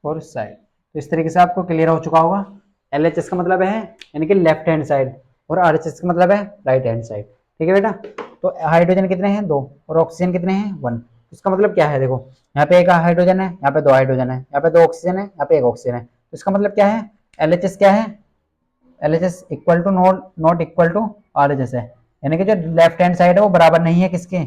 और साइड। तो इस तरीके से आपको क्लियर हो चुका होगा। एलएचएस का मतलब है यानी कि लेफ्ट हैंड साइड और आरएचएस का मतलब है राइट हैंड साइड। ठीक है बेटा, तो हाइड्रोजन कितने हैं, 2, और ऑक्सीजन कितने हैं, 1। इसका मतलब क्या है, देखो यहाँ पे एक हाइड्रोजन है, यहाँ पे 2 हाइड्रोजन है, यहाँ पे 2 ऑक्सीजन है, यहाँ पे 1 ऑक्सीजन है। तो इसका मतलब क्या है, एलएचएस क्या है, LHS equal to not equal to RHS है, यानी कि जो लेफ्ट हैंड साइड है वो बराबर नहीं है किसके,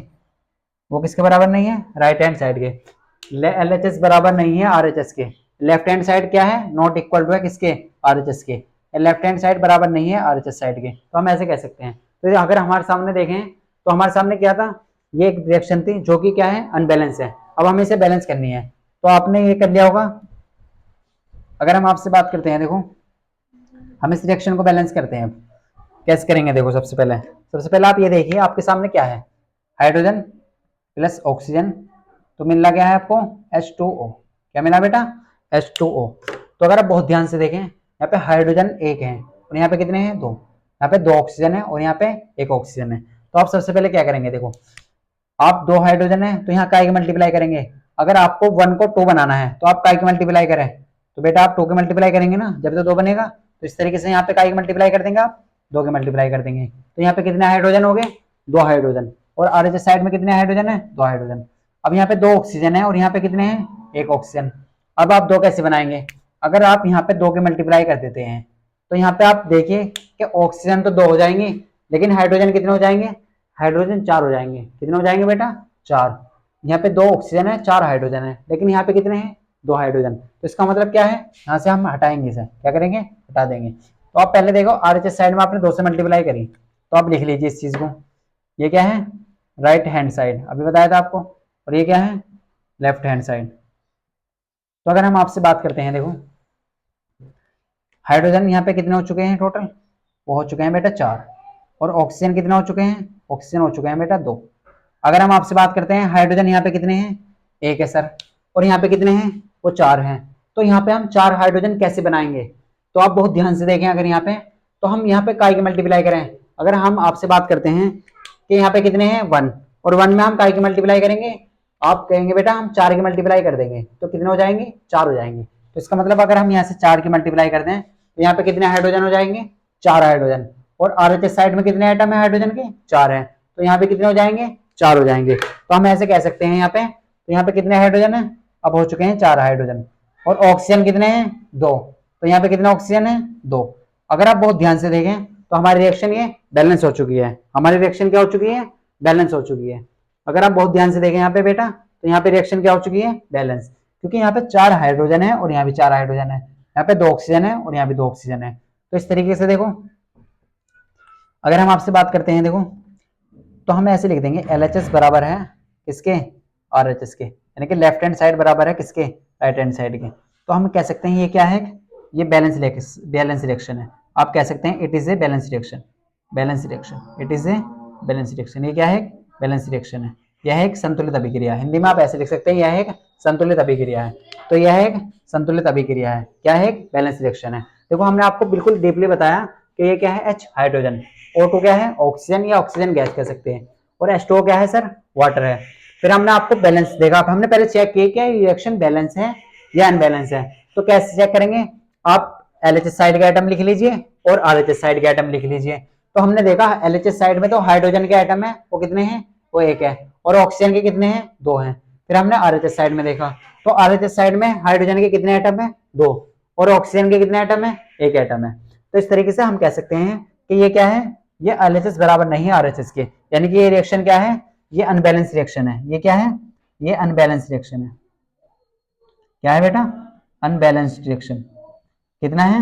वो किसके बराबर नहीं है, राइट हैंड साइड के। एलएचएस बराबर नहीं है आरएचएस के। लेफ्ट हैंड साइड क्या है, नॉट इक्वल टू है किसके, आरएचएस के। लेफ्ट हैंड साइड बराबर नहीं है आरएचएस साइड के, तो हम ऐसे कह सकते हैं। तो अगर हमारे सामने देखें तो हमारे सामने क्या था, ये एक रिएक्शन थी जो कि क्या है, अनबैलेंस है। अब हमें इसे बैलेंस करनी है, तो आपने ये कर लिया होगा। अगर हम आपसे बात करते हैं, देखो हम इस रिएक्शन को बैलेंस करते हैं, कैसे करेंगे, देखो सबसे पहले आप ये देखिए आपके सामने क्या है, हाइड्रोजन प्लस ऑक्सीजन, तो मिल रहा क्या है आपको, H2O। क्या मिला बेटा, H2O। तो अगर आप बहुत ध्यान से देखें, यहाँ पे हाइड्रोजन 1 है और यहाँ पे कितने हैं, 2। यहाँ पे 2 ऑक्सीजन है और यहाँ पे 1 ऑक्सीजन है। तो आप सबसे पहले क्या करेंगे, देखो आप 2 हाइड्रोजन है तो यहाँ काय की मल्टीप्लाई करेंगे। अगर आपको 1 को 2 बनाना है तो आप काय की मल्टीप्लाई करें, तो बेटा आप 2 की मल्टीप्लाई करेंगे ना, जब तो 2 बनेगा। तो इस तरीके से यहाँ पे काय की मल्टीप्लाई कर देंगे आप, 2 की मल्टीप्लाई कर देंगे। तो यहाँ पे कितने हाइड्रोजन हो गए, 2 हाइड्रोजन। और आरएचएस साइड में कितने हाइड्रोजन है, 2 हाइड्रोजन। अब यहाँ पे 2 ऑक्सीजन है और यहाँ पे कितने हैं, 1 ऑक्सीजन। अब आप 2 कैसे बनाएंगे, अगर आप यहाँ पे 2 की मल्टीप्लाई कर देते हैं तो यहाँ पे आप देखिए कि ऑक्सीजन तो 2 हो जाएंगे, लेकिन हाइड्रोजन कितने हो जाएंगे, हाइड्रोजन 4 हो जाएंगे। कितने हो जाएंगे बेटा, 4। यहाँ पे 2 ऑक्सीजन है, 4 हाइड्रोजन है, लेकिन यहाँ पे कितने हैं, 2 हाइड्रोजन। तो इसका मतलब क्या है, यहाँ से हम हटाएंगे इसे, क्या करेंगे, हटा देंगे। तो आप पहले देखो आरएचएस साइड में आपने 2 से मल्टीप्लाई करी, तो आप लिख लीजिए इस चीज को, ये क्या है, राइट हैंड साइड, अभी बताया था आपको, और ये क्या है, लेफ्ट हैंड साइड। तो अगर हम आपसे बात करते हैं, देखो हाइड्रोजन यहाँ पे कितने हो चुके हैं टोटल, वो हो चुके हैं बेटा 4। और ऑक्सीजन कितने हो चुके हैं, ऑक्सीजन हो चुके हैं बेटा 2। अगर हम आपसे बात करते हैं हाइड्रोजन यहाँ पे कितने हैं, 1 है सर, और यहाँ पे कितने हैं, वो 4 हैं। तो यहाँ पे हम 4 हाइड्रोजन कैसे बनाएंगे, तो आप बहुत ध्यान से देखें, अगर यहाँ पे तो हम यहाँ पे काय की मल्टीप्लाई करें। अगर हम आपसे बात करते हैं कि यहाँ पे कितने हैं, 1, और 1 में हम काय की मल्टीप्लाई करेंगे, आप कहेंगे बेटा हम 4 की मल्टीप्लाई कर देंगे, तो कितने हो जाएंगे, 4 हो जाएंगे। तो इसका मतलब अगर हम यहाँ से 4 की मल्टीप्लाई कर दें तो यहाँ पे कितने हाइड्रोजन हो जाएंगे, 4 हाइड्रोजन। और आरएचएस साइड में कितने आइटम है हाइड्रोजन के, 4 है, तो यहाँ पे कितने हो जाएंगे, 4 हो जाएंगे। तो हम ऐसे कह सकते हैं यहाँ पे, तो यहाँ पे कितने हाइड्रोजन है, अब हो चुके हैं 4 हाइड्रोजन। और ऑक्सीजन कितने हैं, 2, तो यहाँ पे कितने ऑक्सीजन है, 2। अगर आप बहुत ध्यान से देखें तो हमारी रिएक्शन ये बैलेंस हो चुकी है, हमारी रिएक्शन क्या हो चुकी है, बैलेंस हो चुकी है। अगर आप बहुत ध्यान से देखें यहाँ पे बेटा, तो यहाँ पे रिएक्शन क्या हो चुकी है, बैलेंस, क्योंकि यहाँ पे 4 हाइड्रोजन है और यहाँ भी 4 हाइड्रोजन है, यहाँ पे 2 ऑक्सीजन है और यहाँ भी 2 ऑक्सीजन है। तो इस तरीके से देखो, अगर हम आपसे बात करते हैं, देखो तो हम ऐसे लिख देंगे LHS बराबर है किसके, RHS के, यानी कि लेफ्ट हैंड साइड बराबर है किसके, राइट हैंड साइड के। तो हम कह सकते हैं ये क्या है, ये बैलेंस रिएक्शन है। आप कह सकते हैं it is a balance reaction, it is a balance reaction. ये क्या है, बैलेंस रिएक्शन है, यह एक संतुलित अभिक्रिया है। हिंदी में आप ऐसे लिख सकते हैं, यह एक संतुलित अभिक्रिया है। तो यह एक संतुलित अभिक्रिया है, क्या है, एक बैलेंस रिएक्शन है। देखो हमने आपको बिल्कुल डीपली बताया कि ये क्या है, H हाइड्रोजन, O2 क्या है, ऑक्सीजन या ऑक्सीजन गैस कह सकते हैं, और H2O क्या है सर, वाटर है। फिर हमने आपको बैलेंस देखा, हमने पहले चेक किया क्या रिएक्शन बैलेंस है या अनबैलेंस है। तो कैसे चेक करेंगे, आप LHS साइड के आइटम लिख लीजिए और RHS साइड के आइटम लिख लीजिए। तो हमने देखा LHS साइड में तो हाइड्रोजन के आइटम है, वो कितने हैं, वो 1 है, और ऑक्सीजन के कितने हैं, 2 हैं। फिर हमने RHS साइड में देखा, तो RHS साइड में हाइड्रोजन के कितने आइटम है, 2, और ऑक्सीजन के कितने आइटम है, 1 आइटम है। तो इस तरीके से हम कह सकते हैं कि ये क्या है, ये LHS बराबर नहीं है RHS के, यानी कि ये रिएक्शन क्या है, ये अनबैलेंस रिएक्शन है। ये क्या है, ये अनबैलेंस रिएक्शन है। क्या है बेटा, अनबैलेंस्ड रिएक्शन, कितना है,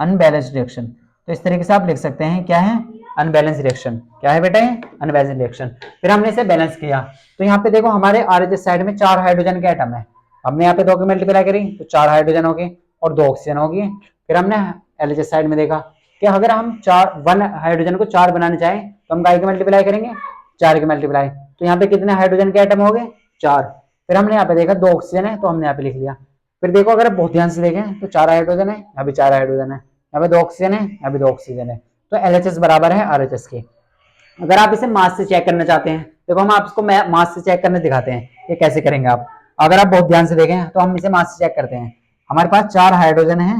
अनबैलेंस्ड रिएक्शन। तो इस तरीके से आप लिख सकते हैं क्या है, अनबैलेंस रिएक्शन। क्या है बेटा ये, अनबैलेंस रिएक्शन। फिर हमने इसे बैलेंस किया, तो यहाँ पे देखो हमारे आरएचएस साइड में 4 हाइड्रोजन के एटम है, हमने यहाँ पे 2 की मल्टीप्लाई करी तो 4 हाइड्रोजन हो गए और 2 ऑक्सीजन हो गए। फिर हमने एलएचएस साइड में देखा कि अगर हम 1 हाइड्रोजन को 4 बनाना चाहें तो हम काय की मल्टीप्लाई करेंगे, 4 की मल्टीप्लाई। तो यहाँ पे कितने हाइड्रोजन के एटम हो गए, 4। फिर हमने यहाँ पे देखा 2 ऑक्सीजन है तो हमने यहाँ पे लिख लिया। फिर देखो अगर बहुत ध्यान से देखें तो 4 हाइड्रोजन है, यहाँ भी 4 हाइड्रोजन है, यहाँ पे 2 ऑक्सीजन है, यहाँ भी 2 ऑक्सीजन है। तो एलएचएस बराबर है आरएचएस के। अगर आप इसे मास से चेक करना चाहते हैं, देखो हम आपको मास से चेक करने दिखाते हैं ये कैसे करेंगे आप। अगर आप बहुत ध्यान से देखें तो हम इसे मास से चेक करते हैं। हमारे पास 4 हाइड्रोजन है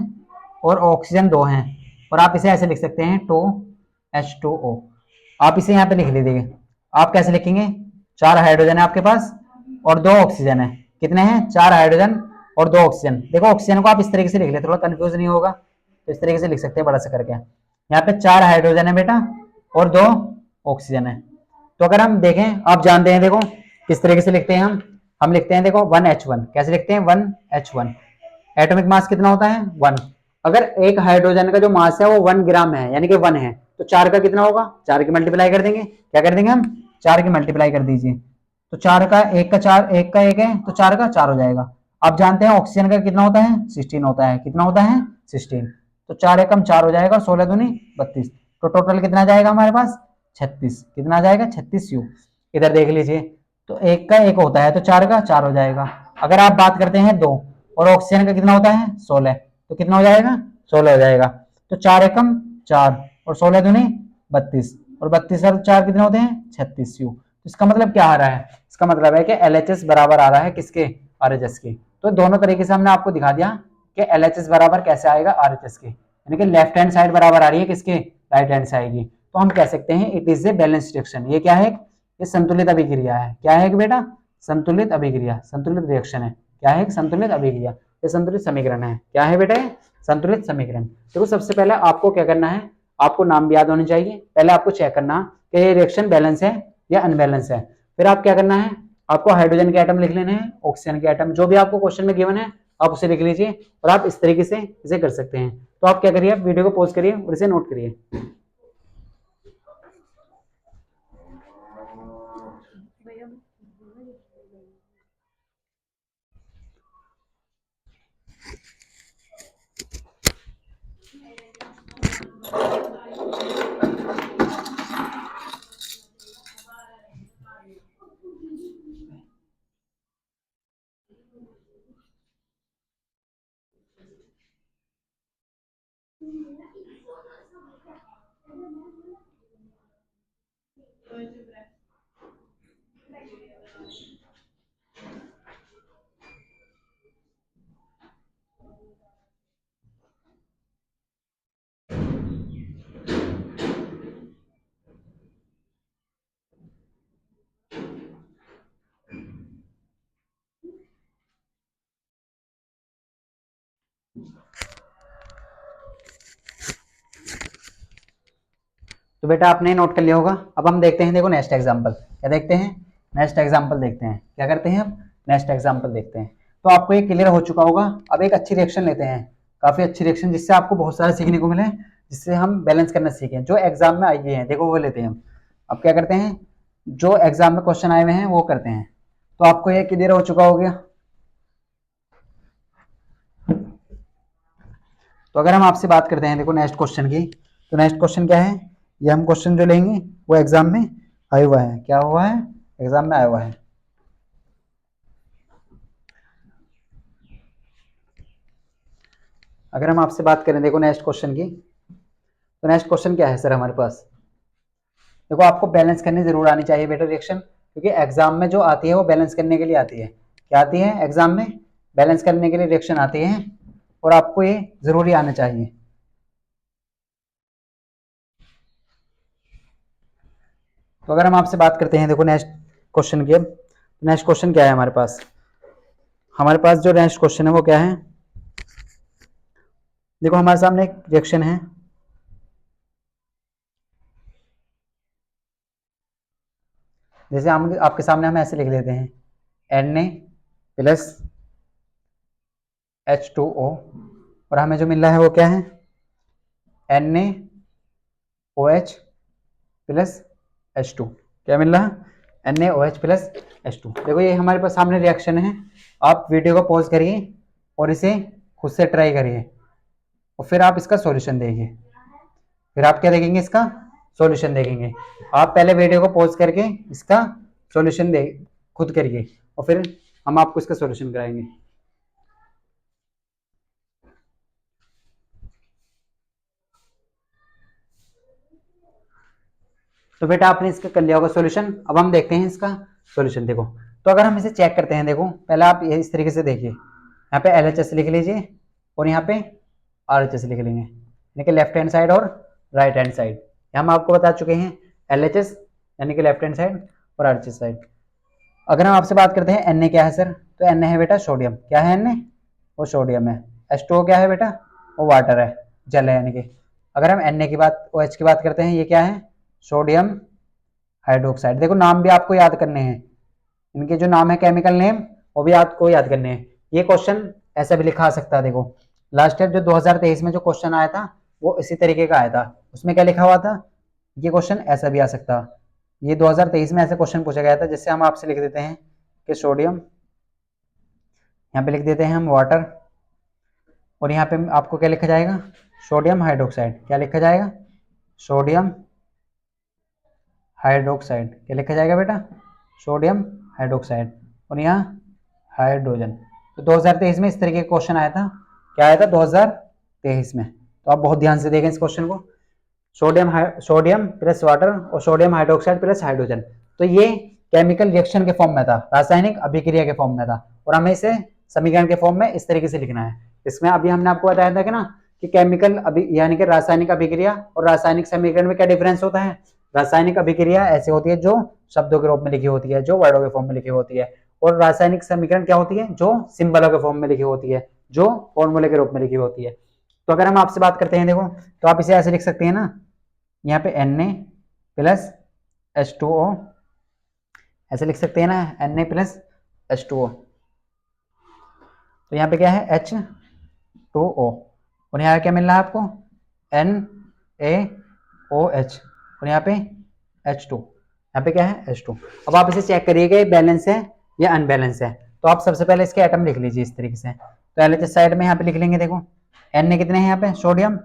और ऑक्सीजन 2 हैं, और आप इसे ऐसे लिख सकते हैं 2H2O। आप इसे यहाँ पे लिख लीजिए। आप कैसे लिखेंगे, 4 हाइड्रोजन है आपके पास और 2 ऑक्सीजन है। कितने हैं, 4 हाइड्रोजन और 2 ऑक्सीजन। देखो ऑक्सीजन को आप इस तरीके से लिख ले, थोड़ा कंफ्यूज नहीं होगा, तो इस तरीके से लिख सकते हैं बड़ा सा करके। यहाँ पे 4 हाइड्रोजन है बेटा और 2 ऑक्सीजन है। तो अगर हम देखें, आप जानते हैं देखो किस तरीके से लिखते हैं हम लिखते हैं देखो 1H1। कैसे लिखते हैं, 1H1। एटॉमिक मास कितना होता है, 1। अगर एक हाइड्रोजन का जो मास है वो 1 ग्राम है, यानी कि 1 है, तो 4 का कितना होगा, 4 की मल्टीप्लाई कर देंगे। क्या कर देंगे हम, 4 की मल्टीप्लाई कर दीजिए। तो 4 का 1 का 4, 1 का 1 है तो 4 का 4 हो जाएगा। आप जानते हैं ऑक्सीजन का कितना होता है, 16 होता है। कितना होता है, 16। तो 4 एकम 4 हो जाएगा, 16 दूनी 32। तो टोटल कितना जाएगा हमारे पास, 36। कितना आ जाएगा, 36U। इधर देख लीजिए, तो 1 का 1 होता है तो 4 का 4 हो जाएगा। अगर आप बात करते हैं 2 और ऑक्सीजन का कितना होता है 16, तो कितना हो जाएगा, 16 हो जाएगा। तो 4 एकम 4 और 16 दूनी 32, और 32 और 4 कितने होते हैं, 36U। तो इसका मतलब क्या आ रहा है, इसका मतलब है कि एलएचएस बराबर आ रहा है किसके, आरएचएस के। तो दोनों तरीके से हमने आपको दिखा दिया कि एलएचएस बराबर कैसे आएगा, आरएचएस के, यानी कि लेफ्ट हैंड साइड बराबर आ रही है किसके, राइट हैंड साइड की। तो हम कह सकते हैं it is a balance reaction. ये क्या है, ये संतुलित अभिक्रिया है। क्या है बेटा, संतुलित अभिक्रिया, संतुलित रिएक्शन है। क्या है, संतुलित अभिक्रिया, ये संतुलित समीकरण है। क्या है बेटा, संतुलित समीकरण। देखो सबसे पहले आपको क्या करना है, आपको नाम भी याद होने चाहिए। पहले आपको चेक करना कि ये रिएक्शन बैलेंस है या अनबैलेंस है। फिर आप क्या करना है, आपको हाइड्रोजन के एटम लिख लेने हैं, ऑक्सीजन के एटम, जो भी आपको क्वेश्चन में गिवन है आप उसे लिख लीजिए, और आप इस तरीके से इसे कर सकते हैं। तो आप क्या करिए, वीडियो को पॉज करिए और इसे नोट करिए। तो बेटा आपने नोट कर लिया होगा। अब हम देखते हैं, देखो नेक्स्ट एग्जांपल। क्या देखते हैं, नेक्स्ट एग्जांपल देखते हैं। क्या करते हैं हम, नेक्स्ट एग्जांपल देखते हैं। तो आपको ये क्लियर हो चुका होगा। अब एक अच्छी रिएक्शन लेते हैं, काफी अच्छी रिएक्शन, जिससे आपको बहुत सारा सीखने को मिले, जिससे हम बैलेंस करना सीखें, जो एग्जाम में आई हैं, देखो वो लेते हैं हम। अब क्या करते हैं, जो एग्जाम में क्वेश्चन आए हुए हैं वो करते हैं। तो आपको ये क्लियर हो चुका हो गया। तो अगर हम आपसे बात करते हैं देखो नेक्स्ट क्वेश्चन की, तो नेक्स्ट क्वेश्चन क्या है, ये हम क्वेश्चन जो लेंगे वो एग्जाम में आया हुआ है। क्या हुआ है, एग्जाम में आया हुआ है। अगर हम आपसे बात करें देखो नेक्स्ट क्वेश्चन की, तो नेक्स्ट क्वेश्चन क्या है सर हमारे पास। देखो आपको बैलेंस करनी जरूर आनी चाहिए बेटा रिएक्शन, क्योंकि एग्जाम में जो आती है वो बैलेंस करने के लिए आती है। क्या आती है, एग्जाम में बैलेंस करने के लिए रिएक्शन आती है, और आपको ये जरूरी आना चाहिए। तो अगर हम आपसे बात करते हैं देखो नेक्स्ट क्वेश्चन की, अब नेक्स्ट क्वेश्चन क्या है हमारे पास, हमारे पास जो नेक्स्ट क्वेश्चन है वो क्या है, देखो हमारे सामने एक रिएक्शन है। जैसे हम आपके सामने हम ऐसे लिख लेते हैं Na+H2O, और हमें जो मिल रहा है वो क्या है, NaOH प्लस H2। क्या मिल रहा है? NaOH plus H2। देखो ये हमारे पास सामने रिएक्शन है। आप वीडियो को पॉज करिए और इसे खुद से ट्राई करिए और फिर आप इसका सॉल्यूशन देखिए। फिर आप क्या देखेंगे? इसका सॉल्यूशन देखेंगे। आप पहले वीडियो को पॉज करके इसका सॉल्यूशन दे खुद करिए और फिर हम आपको इसका सॉल्यूशन कराएंगे। तो बेटा आपने इसका कर लिया होगा सॉल्यूशन। अब हम देखते हैं इसका सॉल्यूशन। देखो तो अगर हम इसे चेक करते हैं, देखो पहले आप ये इस तरीके से देखिए, यहाँ पे LHS लिख लीजिए और यहाँ पे RHS लिख लेंगे, यानी कि लेफ्ट हैंड साइड और राइट हैंड साइड। हम आपको बता चुके हैं LHS यानी कि लेफ्ट हैंड साइड और RHS साइड। अगर हम आपसे बात करते हैं Na क्या है सर, तो Na है बेटा सोडियम। क्या है Na? वो सोडियम है। H2O क्या है बेटा? वो वाटर है, जल है यानी कि। अगर हम Na की बात, OH की बात करते हैं, ये क्या है? Sodium hydroxide. देखो नाम भी आपको याद करने हैं, इनके जो नाम है केमिकल नेम वो भी आपको याद करने हैं। ये क्वेश्चन ऐसा भी लिखा आ सकता है। देखो लास्ट ईयर जो 2023 में जो क्वेश्चन आया था वो इसी तरीके का आया था। उसमें क्या लिखा हुआ था? ये क्वेश्चन ऐसा भी आ सकता। ये 2023 में ऐसा क्वेश्चन पूछा गया था, जिससे हम आपसे लिख देते हैं कि सोडियम, यहाँ पे लिख देते हैं हम वाटर, और यहाँ पे आपको क्या लिखा जाएगा? Sodium hydroxide. क्या लिखा जाएगा? Sodium hydroxide. क्या लिखा जाएगा बेटा? सोडियम हाइड्रोक्साइड, और यहाँ हाइड्रोजन। तो 2023 में इस तरीके का क्वेश्चन आया था। क्या आया था 2023 में? तो आप बहुत ध्यान से देखें इस क्वेश्चन को। सोडियम प्लस वाटर और सोडियम हाइड्रोक्साइड प्लस हाइड्रोजन। तो ये केमिकल रिएक्शन के फॉर्म में था, रासायनिक अभिक्रिया के फॉर्म में था, और हमें इसे समीकरण के फॉर्म में इस तरीके से लिखना है। इसमें अभी हमने आपको बताया था कि ना कि केमिकल यानी कि रासायनिक अभिक्रिया और रासायनिक समीकरण में क्या डिफरेंस होता है। रासायनिक अभिक्रिया ऐसी होती है जो शब्दों के रूप में लिखी होती है, जो वर्डों के फॉर्म में लिखी होती है, और रासायनिक समीकरण क्या होती है? जो सिंबलों के फॉर्म में लिखी होती है, जो फॉर्मूले के रूप में लिखी होती है। तो अगर हम आपसे बात करते हैं, देखो तो आप इसे ऐसे लिख सकते हैं ना, यहाँ पे Na प्लस H2O ऐसे लिख सकते हैं ना, Na प्लस H2O। तो यहाँ पे क्या है? H2O, और यहाँ क्या मिल रहा है आपको? NaOH, और यहाँ पे H2। यहाँ पे क्या है? H2। अब आप इसे चेक करिएगा बैलेंस है या अनबैलेंस है। तो आप सबसे पहले इसके एटम लिख लीजिए इस तरीके से। तो LHS साइड में यहाँ पे लिख लेंगे। देखो Na कितने हैं यहाँ पे? सोडियम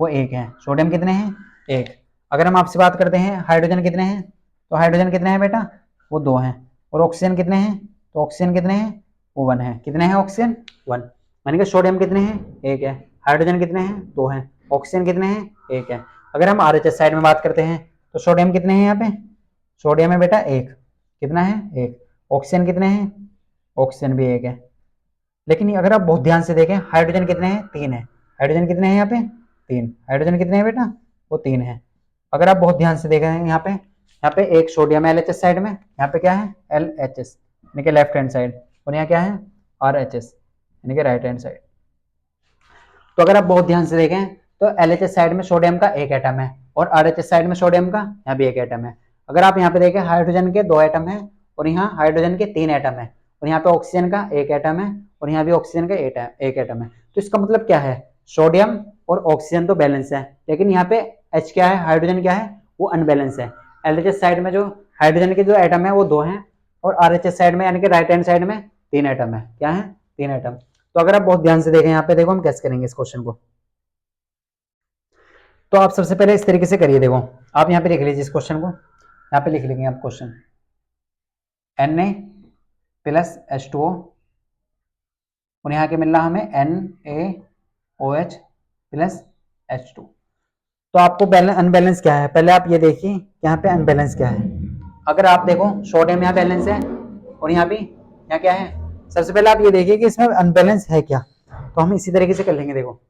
वो 1 है। सोडियम कितने हैं? 1। अगर हम आपसे बात करते हैं हाइड्रोजन कितने हैं, तो हाइड्रोजन कितने हैं बेटा? वो 2 हैं। और ऑक्सीजन कितने हैं? तो ऑक्सीजन कितने हैं? वो 1 है। कितने हैं ऑक्सीजन? 1। मानी कि सोडियम कितने हैं? 1 है। हाइड्रोजन कितने हैं? 2 हैं। ऑक्सीजन कितने हैं? 1 है। अगर हम RHS साइड में बात करते हैं तो सोडियम कितने हैं यहाँ पे? सोडियम है बेटा 1। कितना है? 1। ऑक्सीजन कितने हैं? ऑक्सीजन भी 1 है। लेकिन अगर आप बहुत ध्यान से देखें, हाइड्रोजन कितने हैं? 3 है। हाइड्रोजन कितने हैं यहाँ पे? 3। हाइड्रोजन कितने हैं बेटा? वो 3 है। अगर आप बहुत ध्यान से देखें यहाँ पे एक सोडियम है LHS साइड में, यहाँ पे क्या है? LHS यानी कि लेफ्ट हैंड साइड, और यहाँ क्या है? RHS यानी कि राइट हैंड साइड। तो अगर आप बहुत ध्यान से देखें तो LHS साइड में सोडियम का 1 एटम है और RHS साइड में सोडियम का यहाँ भी 1 एटम है। अगर आप यहाँ पे देखें हाइड्रोजन के 2 एटम है और यहाँ हाइड्रोजन के 3 एटम है, और यहाँ पे ऑक्सीजन का 1 एटम है और यहाँ भी ऑक्सीजन का 1 एटम है। तो इसका मतलब क्या है? सोडियम और ऑक्सीजन तो बैलेंस है, लेकिन यहाँ पे H क्या है? हाइड्रोजन क्या है? वो अनबैलेंस है। LHS साइड में जो हाइड्रोजन के जो एटम है वो 2 हैं, और RHS साइड में यानी कि राइट हैंड साइड में 3 एटम है। क्या है? 3 एटम। तो अगर आप बहुत ध्यान से देखें यहाँ पे, देखो हम कैसे करेंगे इस क्वेश्चन को। तो आप सबसे पहले इस तरीके से करिए। देखो आप यहाँ पे लिख लीजिए इस क्वेश्चन को, यहाँ पे लिख लेंगे आप क्वेश्चन Na प्लस H2O, और यहाँ के मिल रहा हमें NaOH प्लस H2। तो आपको अनबैलेंस क्या है पहले आप ये देखिए, यहाँ पे अनबैलेंस क्या है। अगर आप देखो सोडियम यहाँ बैलेंस है और यहाँ भी यहाँ क्या है। सबसे पहले आप ये देखिए कि इसमें अनबैलेंस है क्या, तो हम इसी तरीके से कर लेंगे। देखो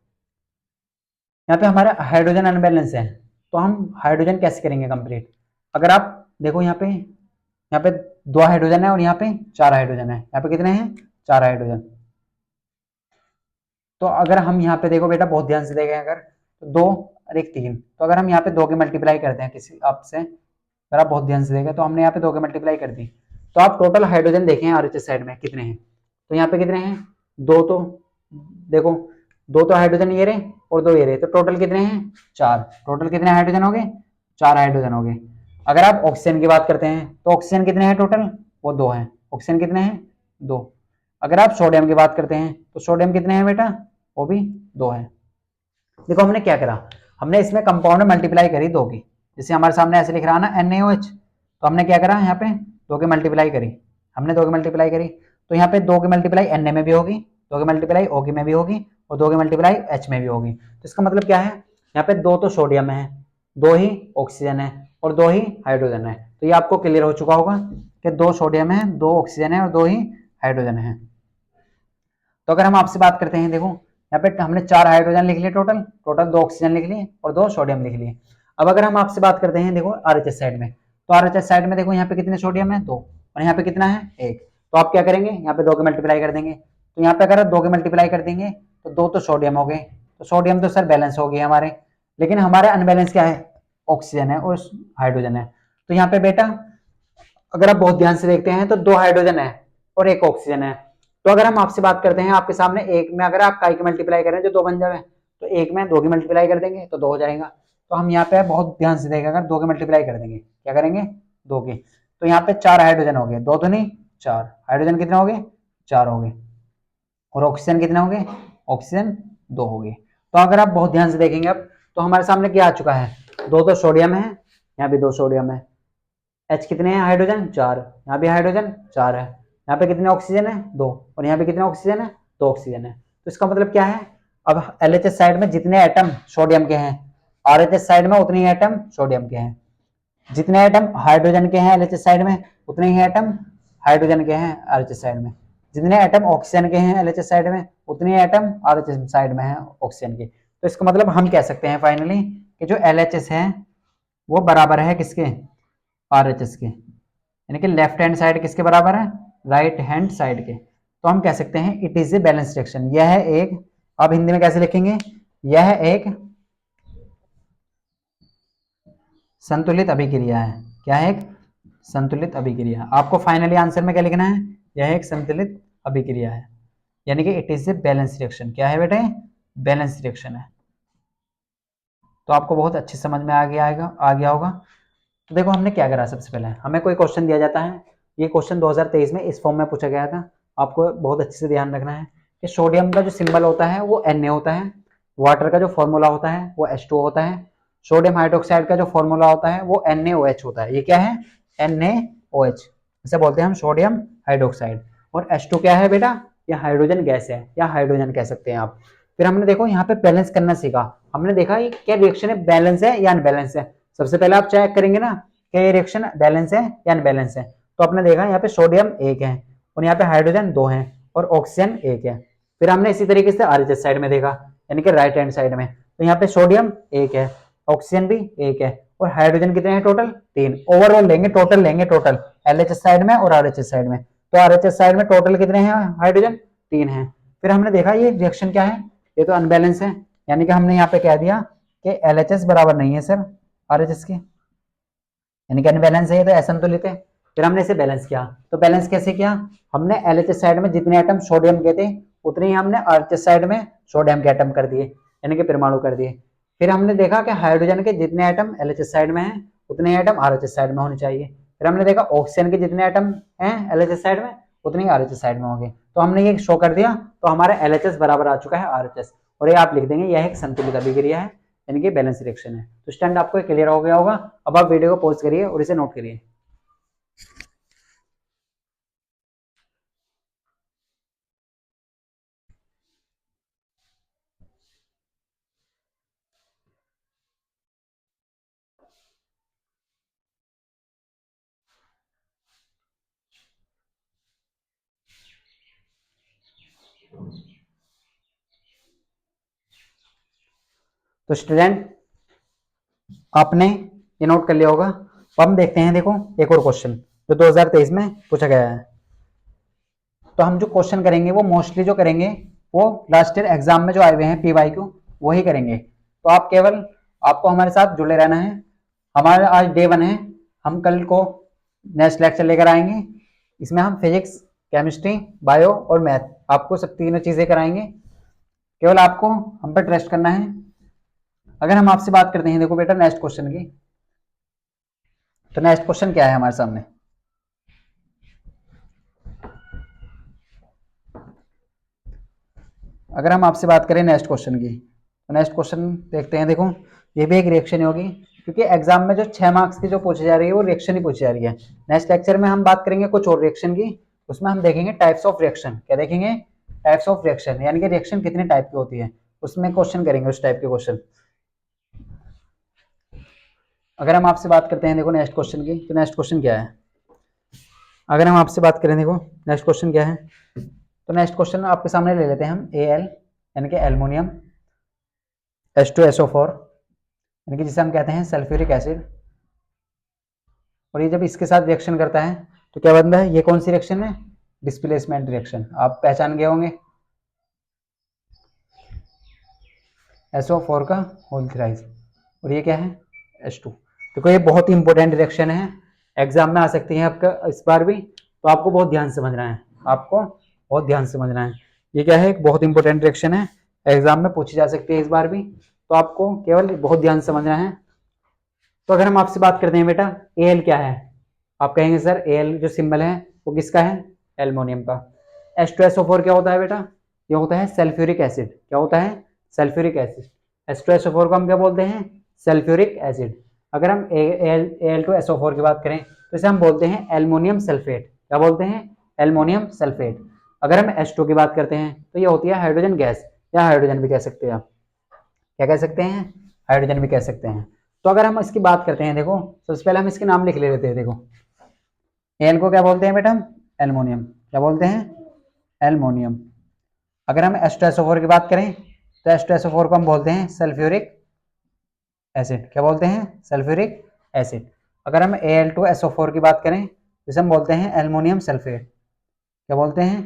यहाँ पे हमारा हाइड्रोजन अनबैलेंस है, तो हम हाइड्रोजन कैसे करेंगे कंप्लीट। अगर आप देखो यहाँ पे 2 हाइड्रोजन है और यहाँ पे 4 हाइड्रोजन है। यहाँ पे कितने हैं? 4 हाइड्रोजन। तो अगर हम यहाँ पे देखो बेटा बहुत ध्यान से देखें, अगर तो 2 और 1 3, तो अगर हम यहाँ पे 2 की मल्टीप्लाई करते हैं किसी आपसे, अगर आप बहुत ध्यान से देखें तो हमने यहाँ पे 2 की मल्टीप्लाई कर दी, तो आप टोटल हाइड्रोजन देखें RHS साइड में कितने हैं। तो यहाँ पे कितने हैं? 2। तो देखो 2 तो हाइड्रोजन ये रहे और 2 ये रहे, तो टोटल कितने हैं 4। टोटल कितने हाइड्रोजन हो गए 4 हाइड्रोजन हो गए। अगर आप ऑक्सीजन की बात करते हैं तो ऑक्सीजन कितने हैं टोटल, वो 2 हैं। ऑक्सीजन कितने हैं 2। अगर आप सोडियम की बात करते हैं तो सोडियम कितने हैं बेटा, वो भी 2 हैं। देखो हमने क्या करा, हमने इसमें कंपाउंड मल्टीप्लाई करी 2 की, जैसे हमारे सामने ऐसे लिख रहा है ना NaOH, तो हमने क्या करा यहाँ पे 2 की मल्टीप्लाई करी, हमने 2 की मल्टीप्लाई करी, तो यहाँ पे 2 की मल्टीप्लाई Na में भी होगी, 2 की मल्टीप्लाई O में भी होगी और 2 की मल्टीप्लाई H में भी होगी। तो इसका मतलब क्या है, यहाँ पे 2 तो सोडियम है, 2 ही ऑक्सीजन है और 2 ही हाइड्रोजन है। तो ये आपको क्लियर हो चुका होगा कि 2 सोडियम है, 2 ऑक्सीजन है और 2 ही हाइड्रोजन है। तो अगर हम आपसे बात करते हैं, देखो यहाँ पे हमने 4 हाइड्रोजन लिख लिए, टोटल 2 ऑक्सीजन लिख लिए और 2 सोडियम लिख लिए। अब अगर हम आपसे बात करते हैं देखो RHS साइड में, तो RHS साइड में देखो यहाँ पे कितने सोडियम है 2 और यहाँ पे कितना है 1। तो आप क्या करेंगे, यहाँ पे 2 की मल्टीप्लाई कर देंगे। तो यहाँ पे अगर 2 की मल्टीप्लाई कर देंगे तो 2 तो सोडियम हो गए, तो सोडियम तो सर बैलेंस हो गए हमारे, लेकिन हमारे अनबैलेंस क्या है, ऑक्सीजन है और हाइड्रोजन है। तो यहाँ पे बेटा अगर आप बहुत ध्यान से देखते हैं तो 2 हाइड्रोजन है और 1 ऑक्सीजन है। तो अगर हम आपसे बात करते हैं, आपके सामने 1 में अगर आप काई की मल्टीप्लाई करें जो 2 बन जाए, तो 1 में 2 की मल्टीप्लाई कर देंगे तो 2 हो जाएगा। तो हम यहाँ पे बहुत ध्यान से देखें, अगर 2 की मल्टीप्लाई कर देंगे, क्या करेंगे 2 की, तो यहाँ पे 4 हाइड्रोजन हो गए, 2 तो नहीं 4 हाइड्रोजन कितने हो गए 4 हो गए, और ऑक्सीजन कितने हो गए, ऑक्सीजन 2 हो गए। तो अगर आप बहुत ध्यान से देखेंगे अब, तो हमारे सामने क्या आ चुका है, 2 तो सोडियम है, यहाँ भी 2 सोडियम है, H कितने हैं हाइड्रोजन 4, यहाँ भी हाइड्रोजन 4 है, यहाँ पे कितने ऑक्सीजन है 2 और यहाँ पे कितने ऑक्सीजन है 2 ऑक्सीजन है। तो इसका मतलब क्या है, अब LHS साइड में जितने एटम सोडियम के हैं, RHS साइड में उतने ही एटम सोडियम के हैं, जितने एटम हाइड्रोजन के हैं LHS साइड में उतने ही एटम हाइड्रोजन के हैं RHS साइड में, जितने एटम ऑक्सीजन के हैं LHS साइड में उतने एटम RHS साइड में है ऑक्सीजन के। तो इसका मतलब हम कह सकते हैं फाइनली कि जो LHS है वो बराबर है किसके, RHS के, यानी कि लेफ्ट हैंड साइड किसके बराबर है, राइट हैंड साइड के। तो हम कह सकते हैं it is a balance reaction, यह है एक, अब हिंदी में कैसे लिखेंगे, यह एक संतुलित अभिक्रिया है। क्या है, एक संतुलित अभिक्रिया। आपको फाइनली आंसर में क्या लिखना है, यह एक संतुलित अभिक्रिया है, यानी कि it is a balance reaction. क्या है बेटे, बैलेंस रिएक्शन है। तो आपको बहुत अच्छे समझ में आ गया होगा। तो देखो हमने क्या करा, सबसे पहले हमें कोई क्वेश्चन दिया जाता है, ये क्वेश्चन 2023 में इस फॉर्म में पूछा गया था। आपको बहुत अच्छे से ध्यान रखना है कि सोडियम का जो सिंबल होता है वो Na होता है, वाटर का जो फॉर्मूला होता है वो H2O होता है, सोडियम हाइड्रोक्साइड का जो फॉर्मूला होता है वो NaOH होता है। ये क्या है, NaOH, इसे बोलते हैं हम सोडियम हाइड्रोक्साइड। और H2 क्या है बेटा, ये हाइड्रोजन गैस है या हाइड्रोजन कह सकते हैं आप। फिर हमने देखो यहाँ पे बैलेंस करना सीखा, हमने देखा ये क्या रिएक्शन है, बैलेंस है या अनबैलेंस है। सबसे पहले आप चेक करेंगे ना कि ये रिएक्शन बैलेंस है या अनबैलेंस है। तो आपने देखा यहाँ पे सोडियम 1 है और यहाँ पे हाइड्रोजन 2 है और ऑक्सीजन 1 है। फिर हमने इसी तरीके से RHS साइड में देखा, यानी कि राइट हैंड साइड में, तो यहाँ पे सोडियम 1 है, ऑक्सीजन भी 1 है और हाइड्रोजन कितने हैं टोटल 3। ओवरऑल लेंगे, टोटल लेंगे, टोटल LHS साइड में और RHS साइड में। तो RHS साइड में टोटल कितने हैं हाइड्रोजन 3 है। फिर हमने देखा ये रिएक्शन क्या है, ये तो अनबैलेंस है, यानी कि हमने यहाँ पे कह दिया कि LHS बराबर नहीं है सर RHS के, यानी कि अनबैलेंस है, ये तो असंतुलित है। फिर हमने इसे बैलेंस किया, तो बैलेंस कैसे किया, हमने LHS साइड में जितने एटम सोडियम के थे उतने ही हमने RHS साइड में सोडियम के एटम कर दिए, यानी कि परमाणु कर दिए। फिर हमने देखा कि हाइड्रोजन के जितने एटम LHS साइड में हैं उतने एटम RHS साइड में होने चाहिए। फिर हमने देखा ऑक्सीजन के जितने एटम हैं LHS साइड में उतने ही RHS साइड में होंगे। तो हमने ये शो कर दिया, तो हमारा LHS बराबर आ चुका है RHS, और ये आप लिख देंगे यह एक संतुलित अभिक्रिया है, यानी कि बैलेंस रिएक्शन है। तो स्टैंड आपको क्लियर हो गया होगा। अब आप वीडियो को पॉज करिए और इसे नोट करिए। तो स्टूडेंट आपने ये नोट कर लिया होगा। तो हम देखते हैं, देखो एक और क्वेश्चन जो 2023 में पूछा गया है। तो हम जो क्वेश्चन करेंगे वो मोस्टली जो करेंगे वो लास्ट ईयर एग्जाम में जो आए हुए हैं PYQ वही करेंगे। तो आप केवल आपको हमारे साथ जुड़े रहना है। हमारा आज डे 1 है, हम कल को नेक्स्ट लेक्चर लेकर आएंगे। इसमें हम फिजिक्स, केमिस्ट्री, बायो और मैथ आपको सब तीनों चीजें कराएंगे। केवल आपको हम पर ट्रस्ट करना है अगर हम आपसे बात करते हैं देखो बेटा नेक्स्ट क्वेश्चन की, तो नेक्स्ट क्वेश्चन क्या है हमारे सामने, अगर हम आपसे बात करें नेक्स्ट क्वेश्चन की, तो नेक्स्ट क्वेश्चन देखते हैं। देखो ये भी एक रिएक्शन होगी, क्योंकि एग्जाम में जो 6 मार्क्स की जो पूछी जा रही है वो रिएक्शन ही पूछी जा रही है। नेक्स्ट लेक्चर में हम बात करेंगे कुछ और रिएक्शन की, उसमें हम देखेंगे टाइप्स ऑफ रिएक्शन। क्या देखेंगे? टाइप्स ऑफ रिएक्शन, यानी कि रिएक्शन कितने टाइप की होती है, उसमें क्वेश्चन करेंगे उस टाइप के क्वेश्चन। अगर हम आपसे बात करते हैं देखो नेक्स्ट क्वेश्चन की, तो नेक्स्ट क्वेश्चन क्या है, अगर हम आपसे बात करें देखो नेक्स्ट क्वेश्चन क्या है, तो नेक्स्ट क्वेश्चन आपके सामने ले लेते हैं हम Al यानी कि एल्युमिनियम H2SO4 यानी कि जिसे हम कहते हैं सल्फ्यूरिक एसिड, और ये जब इसके साथ रिएक्शन करता है तो क्या बनता है, ये कौन सी रिएक्शन है, डिस्प्लेसमेंट रिएक्शन, आप पहचान गए होंगे, SO4 का होल थ्राइस, और ये क्या है H2। देखो ये बहुत ही इंपॉर्टेंट रिएक्शन है, एग्जाम में आ सकती है आपका इस बार भी, तो आपको बहुत ध्यान से समझना है, आपको बहुत ध्यान से समझना है। ये क्या है, एक बहुत इंपॉर्टेंट रिएक्शन है, एग्जाम में पूछी जा सकती है इस बार भी, तो आपको केवल बहुत ध्यान से समझना है। तो अगर हम आपसे बात करते हैं बेटा Al क्या है, आप कहेंगे सर Al जो सिंबल है वो किसका है, एल्युमिनियम का। H2SO4 क्या होता है बेटा, ये होता है सल्फ्यूरिक एसिड, क्या होता है, सल्फ्यूरिक एसिड। H2SO4 को हम क्या बोलते हैं, सल्फ्यूरिक एसिड। अगर हम Al2SO4 की बात करें तो इसे हम बोलते हैं एल्युमिनियम सल्फेट, क्या बोलते हैं, एल्युमिनियम सल्फेट। अगर हम H2 की बात करते हैं तो ये होती है हाइड्रोजन गैस, या हाइड्रोजन भी कह सकते हैं आप, क्या कह सकते हैं, हाइड्रोजन भी कह सकते हैं। तो अगर हम इसकी बात करते हैं देखो, सबसे पहले हम इसके नाम लिख लेते हैं। देखो एल को क्या बोलते हैं बेटा, एल्युमिनियम, क्या बोलते हैं, एल्युमिनियम। अगर हम H2SO4 की बात करें तो H2SO4 को हम बोलते हैं सल्फ्यूरिक एसिड, क्या बोलते हैं, सल्फ्यूरिक एसिड। अगर हम Al2SO4 की बात करें जिसे हम बोलते हैं एल्युमिनियम सल्फेट, क्या बोलते हैं,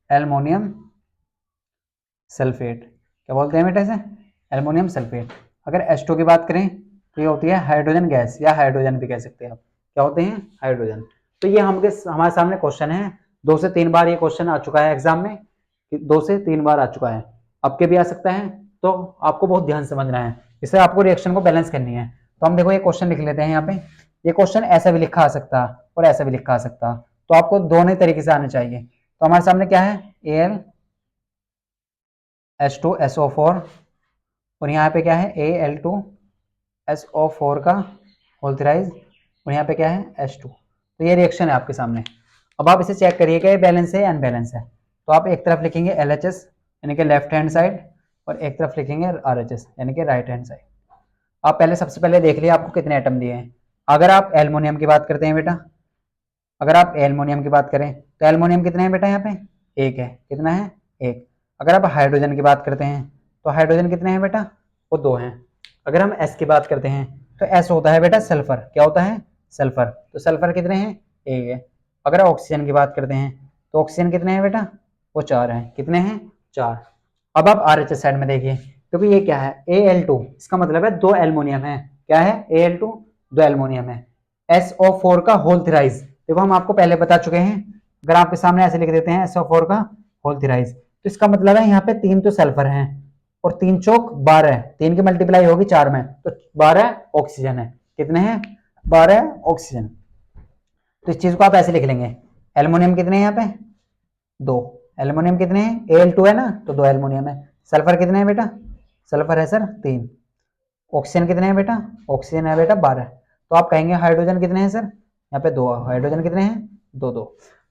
एल्युमिनियम सल्फेट, क्या बोलते हैं बेटा इसे, एल्युमिनियम सल्फेट। अगर H2 की बात करें तो ये होती है हाइड्रोजन गैस, या हाइड्रोजन भी कह सकते हैं आप, क्या होते हैं, हाइड्रोजन। तो ये हमारे सामने क्वेश्चन है, 2 से 3 बार ये क्वेश्चन आ चुका है एग्जाम में, 2 से 3 बार आ चुका है, अब के भी आ सकता है, तो आपको बहुत ध्यान समझना है, इससे आपको रिएक्शन को बैलेंस करनी है। तो हम देखो ये क्वेश्चन लिख लेते हैं यहाँ पे, ये क्वेश्चन ऐसा भी लिखा आ सकता और ऐसा भी लिखा आ सकता, तो आपको दोनों तरीके से आने चाहिए। तो हमारे सामने क्या है, Al H2SO4, और यहाँ पे क्या है Al2SO4 का होल थ्राइज, और यहाँ पे क्या है H2। तो ये रिएक्शन है आपके सामने। अब आप इसे चेक करिए कि ये बैलेंस है या अनबैलेंस है। तो आप एक तरफ लिखेंगे LHS यानी कि लेफ्ट हैंड साइड, और एक तरफ लिखेंगे RHS यानी कि राइट हैंड साइड। आप पहले सबसे पहले देख लिए आपको कितने एटम दिए हैं। अगर आप एल्युमिनियम की बात करते हैं बेटा, अगर आप एल्युमिनियम की बात करें तो एल्युमिनियम कितने हैं बेटा, यहाँ पे 1 है, कितना है, 1। अगर आप हाइड्रोजन की बात करते हैं तो हाइड्रोजन कितने हैं बेटा, वो 2 हैं। अगर हम S की बात करते हैं तो S होता है बेटा सल्फर, क्या होता है, सल्फर, तो सल्फर कितने हैं, 1 है। अगर ऑक्सीजन की बात करते हैं तो ऑक्सीजन कितने हैं बेटा, वो 4 हैं, कितने हैं, 4। अब आप RHS साइड में देखिए, क्योंकि ये क्या है Al2, इसका मतलब है 2 एल्युमिनियम है, क्या है Al2, 2 एल्युमिनियम है। SO4 का होल थ्राइज, देखो हम आपको पहले बता चुके हैं, अगर आपके सामने ऐसे लिख देते हैं SO4 का होल थ्राइज, तो इसका मतलब है यहाँ पे 3 तो सल्फर हैं, और 3 चौक 12, 3 की मल्टीप्लाई होगी 4 में, तो 12 ऑक्सीजन है, कितने हैं, 12 ऑक्सीजन। तो इस चीज को आप ऐसे लिख लेंगे, एल्युमिनियम कितने हैं यहाँ पे, 2, एल्युमिनियम कितने हैं, Al2 है ना, तो 2 एल्युमिनियम है। सल्फर कितने हैं बेटा, सल्फर है सर 3। ऑक्सीजन कितने हैं बेटा, ऑक्सीजन है बेटा 12। तो आप कहेंगे हाइड्रोजन कितने हैं सर, यहाँ पे 2 हाइड्रोजन कितने हैं, 2 2।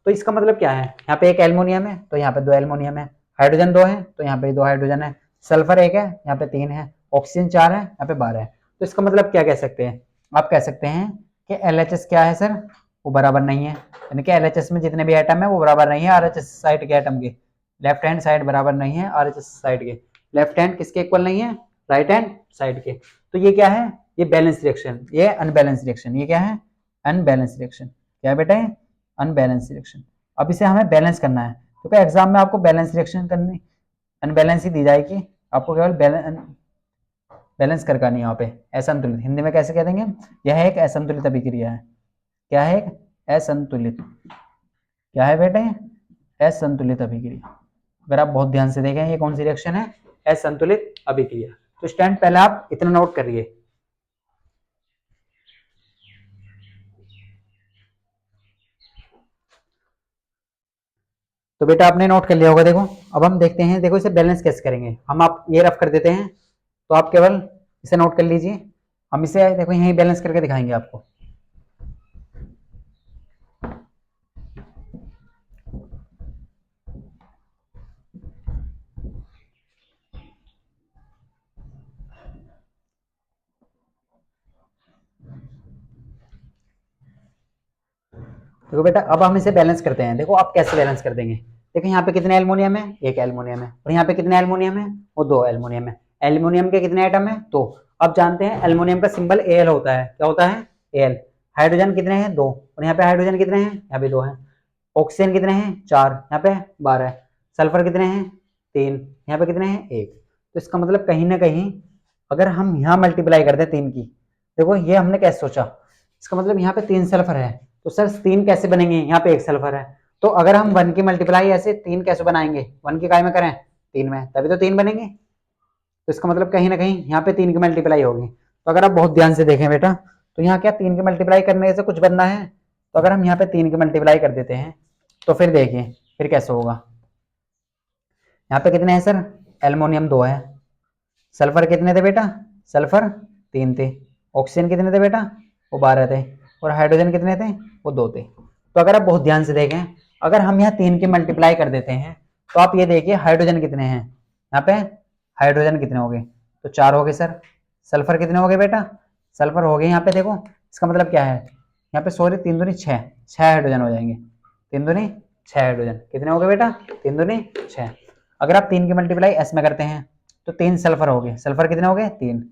तो इसका मतलब क्या है, यहाँ पे 1 एल्युमिनियम है तो यहाँ पे 2 एल्युमिनियम है, हाइड्रोजन 2 है तो यहाँ पे 2 हाइड्रोजन है, सल्फर 1 है यहाँ पे 3 है, ऑक्सीजन 4 है यहाँ पे 12 है। तो इसका मतलब क्या कह सकते हैं, आप कह सकते हैं कि LHS क्या है सर, वो बराबर नहीं है, यानी कि LHS में जितने भी एटम है वो बराबर नहीं है RHS साइड के एटम के, लेफ्ट हैंड साइड बराबर नहीं है RHS साइड के, लेफ्ट हैंड किसके इक्वल नहीं है, राइट हैंड साइड के। तो ये क्या है, ये बैलेंस रिएक्शन, ये अनबैलेंस रिएक्शन, ये क्या है, अनबैलेंस रिएक्शन, क्या है बेटा, अनबैलेंस रिएक्शन। अब इसे हमें बैलेंस करना है, क्योंकि एग्जाम में आपको बैलेंस रिएक्शन करनी, अनबैलेंस ही दी जाएगी, आपको केवल बैलेंस कर करनी है यहाँ पे, असंतुलित, हिंदी में कैसे कह देंगे, यह एक असंतुलित अभिक्रिया है, क्या है, एक असंतुलित, क्या है बेटे, असंतुलित अभिक्रिया। अगर आप बहुत ध्यान से देखें ये कौन सी रिएक्शन है, असंतुलित अभिक्रिया। तो स्टूडेंट पहले आप इतना नोट करिए। तो बेटा आपने नोट कर लिया होगा। देखो अब हम देखते हैं, देखो इसे बैलेंस कैसे करेंगे हम। आप ये रफ कर देते हैं, तो आप केवल इसे नोट कर लीजिए। हम इसे देखो यहीं बैलेंस करके दिखाएंगे आपको। देखो बेटा अब हम इसे बैलेंस करते हैं। देखो आप कैसे बैलेंस कर देंगे। देखो यहाँ पे कितने एल्युमिनियम है, एक एल्युमिनियम है, और यहाँ पे कितने एल्युमिनियम है, वो दो एल्युमिनियम है। एल्युमिनियम के कितने एटम है, तो अब जानते हैं एल्युमिनियम का सिंबल एल होता है। क्या होता है, एल। हाइड्रोजन कितने हैं, दो, और यहाँ पे हाइड्रोजन कितने हैं, यहाँ पे दो हैं। ऑक्सीजन कितने हैं, चार, यहाँ पे 12। सल्फर कितने हैं, तीन, यहाँ पे कितने हैं, एक। तो इसका मतलब कहीं ना कहीं अगर हम यहाँ मल्टीप्लाई करते हैं तीन की, देखो ये हमने कैसे सोचा, इसका मतलब यहाँ पे तीन सल्फर है, तो सर तीन कैसे बनेंगे, यहाँ पे एक सल्फर है। तो अगर हम वन की मल्टीप्लाई ऐसे तीन कैसे बनाएंगे, वन की काय में करें, तीन में, तभी तो तीन बनेंगे। तो इसका मतलब कहीं ना कहीं यहाँ पे तीन की मल्टीप्लाई होगी। तो अगर आप बहुत ध्यान से देखें बेटा, तो यहाँ क्या तीन की मल्टीप्लाई करने से कुछ बनना है। तो अगर हम यहाँ पे तीन की मल्टीप्लाई कर देते हैं, तो फिर देखिए फिर कैसे होगा। यहाँ पे कितने हैं सर, एल्युमिनियम दो है। सल्फर कितने थे बेटा, सल्फर तीन थे। ऑक्सीजन कितने थे बेटा, वो 12 थे। और हाइड्रोजन कितने थे, वो दो थे। तो अगर आप बहुत ध्यान से देखें, अगर हम यहाँ तीन की मल्टीप्लाई कर देते हैं, तो आप ये देखिए हाइड्रोजन कितने हैं, यहाँ पे हाइड्रोजन कितने हो गए, तो चार हो गए सर। सल्फर कितने हो गए बेटा, सल्फर हो गए यहाँ पे देखो, इसका मतलब क्या है, यहाँ पे सॉरी तीन दूनी छः, छः हाइड्रोजन हो जाएंगे। तीन दूनी छः हाइड्रोजन कितने हो गए बेटा, तीन दूनी छः। अगर आप तीन की मल्टीप्लाई एस में करते हैं, तो तीन सल्फर हो गए, सल्फर कितने हो गए, तीन,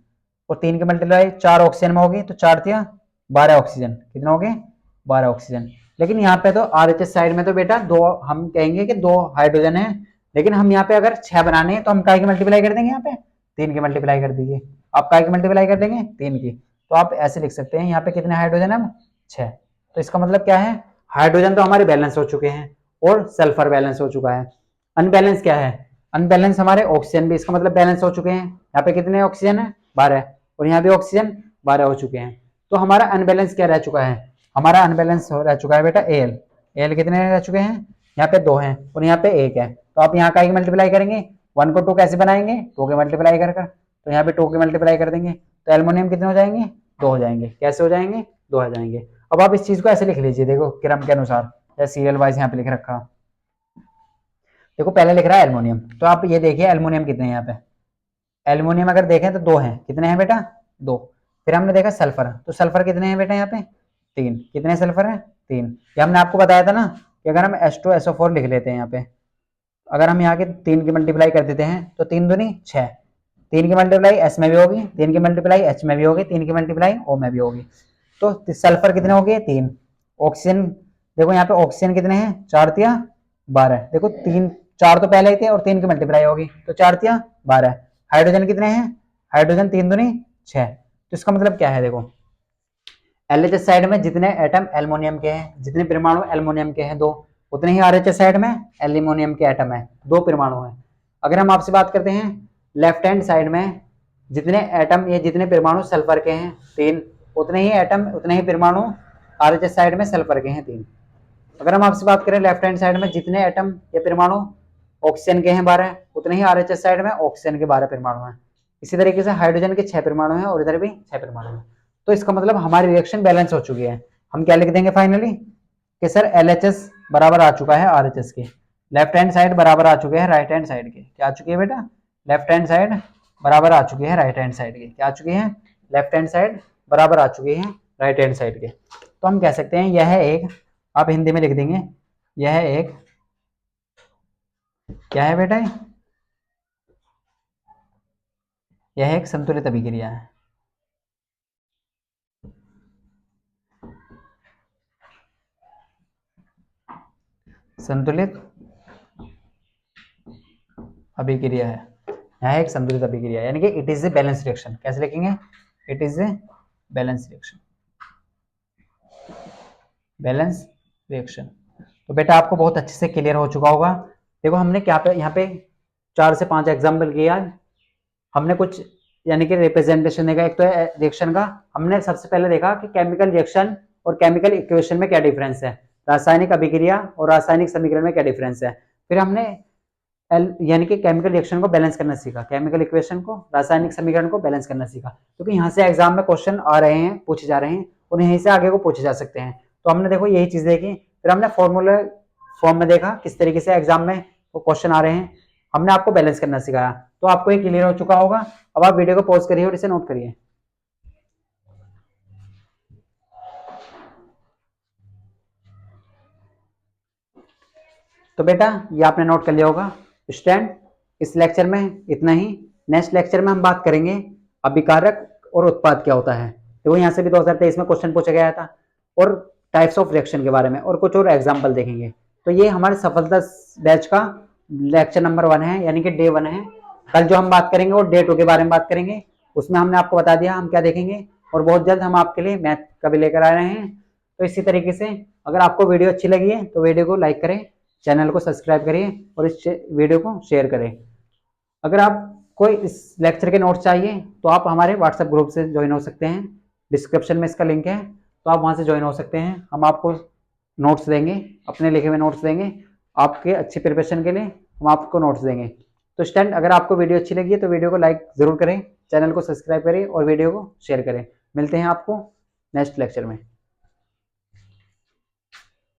और तीन की मल्टीप्लाई चार ऑक्सीजन में होगी, तो चार तिया 12 ऑक्सीजन, कितने हो गए, 12 ऑक्सीजन। लेकिन यहाँ पे तो आरएचएस साइड में तो बेटा दो, हम कहेंगे कि दो हाइड्रोजन है, लेकिन हम यहाँ पे अगर छह बनाने हैं तो हम काय की मल्टीप्लाई कर देंगे, यहाँ पे तीन की मल्टीप्लाई कर दीजिए। आप काय की मल्टीप्लाई कर देंगे, तीन की। तो आप ऐसे लिख सकते हैं, यहाँ पे कितने हाइड्रोजन है, छह। तो इसका मतलब क्या है, हाइड्रोजन तो हमारे बैलेंस हो चुके हैं और सल्फर बैलेंस हो चुका है। अनबैलेंस क्या है, अनबैलेंस हमारे ऑक्सीजन भी, इसका मतलब बैलेंस हो चुके हैं। यहाँ पे कितने ऑक्सीजन है, 12, और यहाँ भी ऑक्सीजन 12 हो चुके हैं। तो हमारा अनबैलेंस क्या रह चुका है, हमारा अनबैलेंस रह चुका है बेटा एल। एल कितने रह चुके हैं, यहाँ पे दो हैं और यहाँ पे एक है। तो आप यहाँ का मल्टीप्लाई करेंगे, वन को टू कैसे बनाएंगे, टू के मल्टीप्लाई कर कर, तो यहाँ पे टू के मल्टीप्लाई कर देंगे, तो एल्युमिनियम कितने हो जाएंगे, दो हो जाएंगे। कैसे हो जाएंगे, दो हो जाएंगे। अब आप इस चीज को ऐसे लिख लीजिए, देखो क्रम के अनुसार, या सीरियल वाइज यहाँ पे लिख रखा। देखो पहले लिख रहा है एल्युमिनियम, तो आप ये देखिए एल्युमिनियम कितने हैं यहाँ पे, एल्युमिनियम अगर देखें तो दो हैं, कितने हैं बेटा, दो। फिर हमने देखा सल्फर, तो सल्फर कितने हैं बेटा यहाँ पे, तीन, कितने सल्फर है, तीन। ये हमने आपको बताया था ना कि अगर हम H2SO4 लिख लेते हैं यहाँ पे, अगर हम यहाँ के तीन की मल्टीप्लाई कर देते हैं, तो तीन दूनी छः, तीन की मल्टीप्लाई एस में भी होगी, तीन की मल्टीप्लाई एच में भी होगी, तीन की मल्टीप्लाई ओ में भी होगी। तो सल्फर कितने हो गए, तीन। ऑक्सीजन देखो यहाँ पे ऑक्सीजन कितने हैं, चार तिया 12, देखो तीन, चार तो पहले ही थे और तीन की मल्टीप्लाई होगी, तो चार तिया 12। हाइड्रोजन कितने हैं, हाइड्रोजन तीन दूनी छः। तो इसका मतलब क्या है, देखो एलएचएस साइड में जितने एटम एल्युमिनियम के हैं, जितने परमाणु एल्युमिनियम के हैं दो, उतने ही आरएचएस साइड में एल्युमिनियम के एटम है, दो परमाणु हैं। अगर हम आपसे बात करते हैं लेफ्ट हैंड साइड में, जितने एटम या जितने परमाणु सल्फर के हैं तीन, उतने ही एटम उतने ही परमाणु आरएचएस साइड में सल्फर के हैं तीन। अगर हम आपसे बात करें लेफ्ट हैंड साइड में, जितने एटम या परमाणु ऑक्सीजन के हैं 12, उतने ही आरएचएस साइड में ऑक्सीजन के 12 परमाणु हैं। इसी तरीके से हाइड्रोजन के 6 परमाणु हैं और इधर भी 6 परमाणु हैं। तो इसका मतलब हमारी रिएक्शन बैलेंस हो चुकी है। हम क्या लिख देंगे फाइनली कि सर LHS बराबर आ चुका है RHS के, लेफ्ट हैंड साइड बराबर आ चुके हैं राइट हैंड साइड के। क्या आ चुकी है बेटा, लेफ्ट हैंड साइड बराबर आ चुकी है राइट हैंड साइड के। क्या आ चुकी है, लेफ्ट हैंड साइड बराबर आ चुकी है राइट हैंड साइड के। तो हम कह सकते हैं यह एक, आप हिंदी में लिख देंगे, यह एक क्या है बेटा, यह एक संतुलित अभिक्रिया है। संतुलित अभिक्रिया है, यह एक संतुलित अभिक्रिया है, यानी कि it is a balance reaction. कैसे लिखेंगे, it is a balance reaction, balance reaction. तो बेटा आपको बहुत अच्छे से क्लियर हो चुका होगा। देखो हमने क्या पे यहाँ पे 4 से 5 एग्जाम्पल किए आज। हमने कुछ यानी कि रिप्रेजेंटेशन देगा एक तो रिएक्शन का। हमने सबसे पहले देखा कि केमिकल रिएक्शन और केमिकल इक्वेशन में क्या डिफरेंस है, रासायनिक अभिक्रिया और रासायनिक समीकरण में क्या डिफरेंस है। फिर हमने यानी कि केमिकल रिएक्शन को बैलेंस करना सीखा, केमिकल इक्वेशन को, रासायनिक समीकरण को बैलेंस करना सीखा, क्योंकि यहाँ से एग्जाम में क्वेश्चन आ रहे हैं, पूछे जा रहे हैं और यहीं से आगे को पूछे जा सकते हैं। तो हमने देखो यही चीज देखी। फिर हमने फॉर्मूला फॉर्म में देखा किस तरीके से एग्जाम में वो क्वेश्चन आ रहे हैं। हमने आपको बैलेंस करना सिखाया, तो आपको ये क्लियर हो चुका होगा। अब आप वीडियो को पॉज करिए और इसे नोट करिए। तो बेटा ये आपने नोट कर लिया होगा। स्टूडेंट इस लेक्चर में इतना ही। नेक्स्ट लेक्चर में हम बात करेंगे अभिकारक और उत्पाद क्या होता है। देखो यहाँ से भी 2023 में क्वेश्चन पूछा गया था, और टाइप्स ऑफ रिएक्शन के बारे में, और कुछ और एग्जाम्पल देखेंगे। तो ये हमारे सफलता बैच का लेक्चर नंबर 1 है, यानी कि डे 1 है। कल जो हम बात करेंगे वो डे 2 के बारे में बात करेंगे। उसमें हमने आपको बता दिया हम क्या देखेंगे, और बहुत जल्द हम आपके लिए मैथ का भी लेकर आ रहे हैं। तो इसी तरीके से अगर आपको वीडियो अच्छी लगी है तो वीडियो को लाइक करें, चैनल को सब्सक्राइब करिए और इस वीडियो को शेयर करें। अगर आपको इस लेक्चर के नोट्स चाहिए तो आप हमारे व्हाट्सएप ग्रुप से ज्वाइन हो सकते हैं, डिस्क्रिप्शन में इसका लिंक है, तो आप वहां से ज्वाइन हो सकते हैं। हम आपको नोट्स देंगे, अपने लिखे हुए नोट्स देंगे, आपके अच्छी प्रिपरेशन के लिए हम आपको नोट्स देंगे। तो स्टूडेंट अगर आपको वीडियो अच्छी लगी है तो वीडियो को लाइक जरूर करें, चैनल को सब्सक्राइब करें और वीडियो को शेयर करें। मिलते हैं आपको नेक्स्ट लेक्चर में।